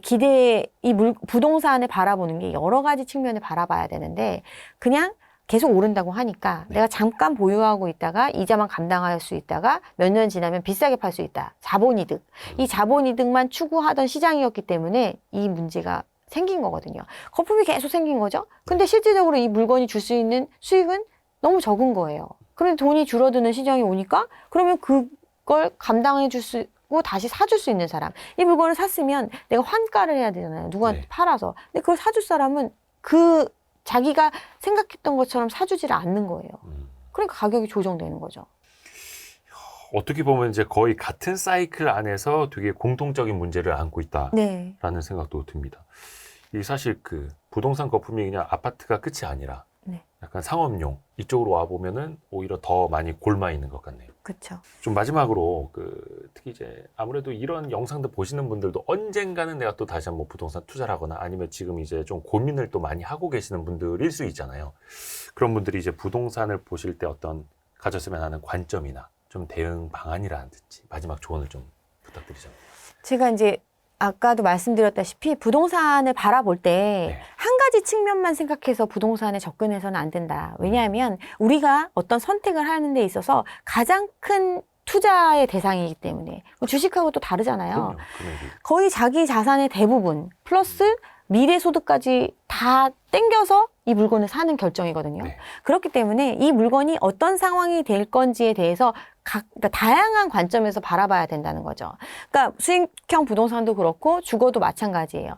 부동산을 바라보는 게 여러 가지 측면을 바라봐야 되는데, 그냥 계속 오른다고 하니까 네. 내가 잠깐 보유하고 있다가 이자만 감당할 수 있다가 몇 년 지나면 비싸게 팔 수 있다. 자본이득. 이 자본이득만 추구하던 시장이었기 때문에 이 문제가 생긴 거거든요. 거품이 계속 생긴 거죠. 근데 실질적으로 이 물건이 줄 수 있는 수익은 너무 적은 거예요. 그런데 돈이 줄어드는 시장이 오니까 그러면 그걸 감당해 줄 수 있고 다시 사줄 수 있는 사람. 이 물건을 샀으면 내가 환가를 해야 되잖아요. 누구한테 네. 팔아서. 근데 그걸 사줄 사람은 자기가 생각했던 것처럼 사주지를 않는 거예요. 그러니까 가격이 조정되는 거죠. 어떻게 보면 이제 거의 같은 사이클 안에서 되게 공통적인 문제를 안고 있다라는 네. 생각도 듭니다. 이 사실 그 부동산 거품이 그냥 아파트가 끝이 아니라 네. 약간 상업용 이쪽으로 와 보면은 오히려 더 많이 골마 있는 것 같네요. 그렇죠. 좀 마지막으로 특히 이제 아무래도 이런 영상들 보시는 분들도 언젠가는 내가 또 다시 한번 부동산 투자를 하거나 아니면 지금 이제 좀 고민을 또 많이 하고 계시는 분들일 수 있잖아요. 그런 분들이 이제 부동산을 보실 때 어떤 가졌으면 하는 관점이나 좀 대응 방안이라든지 마지막 조언을 좀 부탁드리자면. 제가 이제 아까도 말씀드렸다시피 부동산을 바라볼 때 한 가지 측면만 생각해서 부동산에 접근해서는 안 된다. 왜냐하면 우리가 어떤 선택을 하는 데 있어서 가장 큰 투자의 대상이기 때문에 주식하고 또 다르잖아요. 그럼요. 금액이. 거의 자기 자산의 대부분 플러스 미래 소득까지 다 땡겨서 이 물건을 사는 결정이거든요. 네. 그렇기 때문에 이 물건이 어떤 상황이 될 건지에 대해서 그러니까 다양한 관점에서 바라봐야 된다는 거죠. 그러니까 수익형 부동산도 그렇고 주거도 마찬가지예요.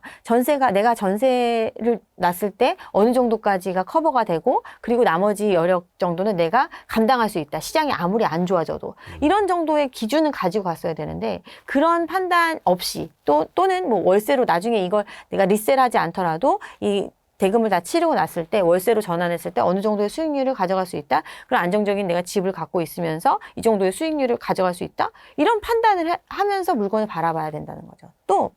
내가 전세를 놨을 때 어느 정도까지가 커버가 되고 그리고 나머지 여력 정도는 내가 감당할 수 있다. 시장이 아무리 안 좋아져도 이런 정도의 기준은 가지고 갔어야 되는데 그런 판단 없이 또는 뭐 월세로 나중에 이걸 내가 리셀하지 않더라도 이 대금을 다 치르고 났을 때 월세로 전환했을 때 어느 정도의 수익률을 가져갈 수 있다. 그런 안정적인 내가 집을 갖고 있으면서 이 정도의 수익률을 가져갈 수 있다. 이런 판단을 하면서 물건을 바라봐야 된다는 거죠. 또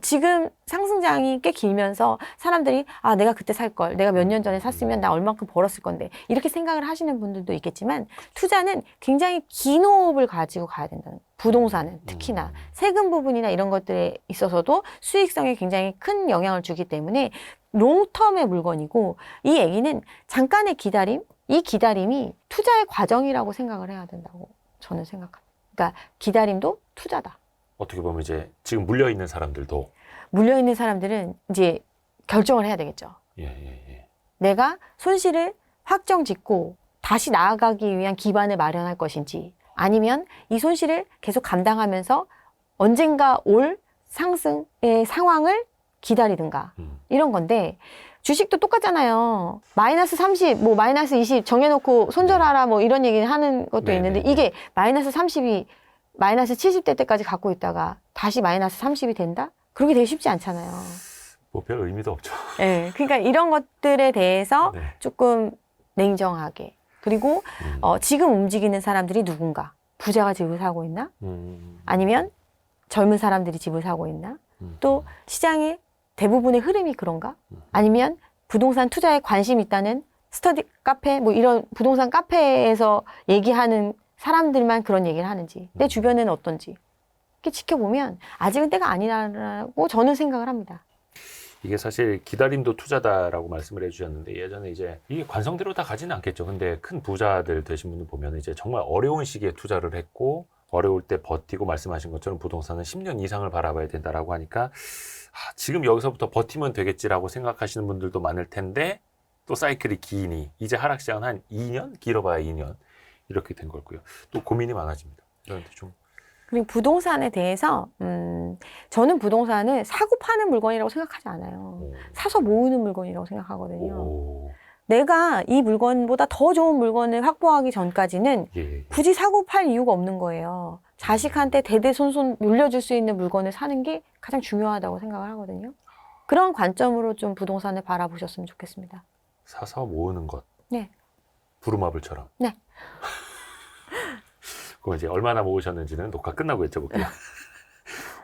지금 상승장이 꽤 길면서 사람들이 내가 그때 살 걸, 내가 몇 년 전에 샀으면 나 얼만큼 벌었을 건데 이렇게 생각을 하시는 분들도 있겠지만 투자는 굉장히 긴 호흡을 가지고 가야 된다는 거예요. 부동산은 특히나 세금 부분이나 이런 것들에 있어서도 수익성에 굉장히 큰 영향을 주기 때문에 롱텀의 물건이고 이 얘기는 잠깐의 기다림, 이 기다림이 투자의 과정이라고 생각을 해야 된다고 저는 생각합니다. 그러니까 기다림도 투자다. 어떻게 보면 이제 지금 물려 있는 사람들도 물려있는 사람들은 이제 결정을 해야 되겠죠. 예. 내가 손실을 확정 짓고 다시 나아가기 위한 기반을 마련할 것인지 아니면 이 손실을 계속 감당하면서 언젠가 올 상승의 상황을 기다리든가 이런 건데 주식도 똑같잖아요. 마이너스 30, 뭐 마이너스 20 정해놓고 손절하라 뭐 이런 얘기를 하는 것도 있는데 이게 마이너스 30이 마이너스 70대 때까지 갖고 있다가 다시 마이너스 30이 된다? 그렇게 되게 쉽지 않잖아요. 뭐 별 의미도 없죠. 네, 그러니까 이런 것들에 대해서 네. 조금 냉정하게 그리고 지금 움직이는 사람들이 누군가 부자가 집을 사고 있나? 아니면 젊은 사람들이 집을 사고 있나? 또 시장의 대부분의 흐름이 그런가? 아니면 부동산 투자에 관심이 있다는 스터디 카페 뭐 이런 부동산 카페에서 얘기하는 사람들만 그런 얘기를 하는지 내 주변에는 어떤지 이렇게 지켜보면 아직은 때가 아니라고 저는 생각을 합니다. 이게 사실 기다림도 투자다라고 말씀을 해주셨는데 예전에 이제 이게 관성대로 다 가지는 않겠죠. 근데 큰 부자들 되신 분들 보면 이제 정말 어려운 시기에 투자를 했고 어려울 때 버티고 말씀하신 것처럼 부동산은 10년 이상을 바라봐야 된다라고 하니까 지금 여기서부터 버티면 되겠지라고 생각하시는 분들도 많을 텐데 또 사이클이 기니 이제 하락시장은 한 2년? 길어봐야 2년 이렇게 된 거고요. 또 고민이 많아집니다. 그런데 좀 그리고 부동산에 대해서 저는 부동산을 사고 파는 물건이라고 생각하지 않아요. 사서 모으는 물건이라고 생각하거든요. 내가 이 물건보다 더 좋은 물건을 확보하기 전까지는 굳이 사고 팔 이유가 없는 거예요. 자식한테 대대손손 물려줄 수 있는 물건을 사는 게 가장 중요하다고 생각을 하거든요. 그런 관점으로 좀 부동산을 바라보셨으면 좋겠습니다. 사서 모으는 것. 네. 부루마블처럼. 네. 그럼 이제 얼마나 모으셨는지는 녹화 끝나고 여쭤볼게요.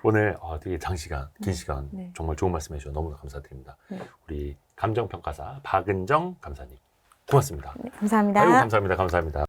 오늘 되게 장시간, 긴 시간 네. 정말 좋은 말씀 해주셔서 너무나 감사드립니다. 네. 우리 감정평가사 박은정 감사님 고맙습니다. 네, 감사합니다. 아유, 감사합니다.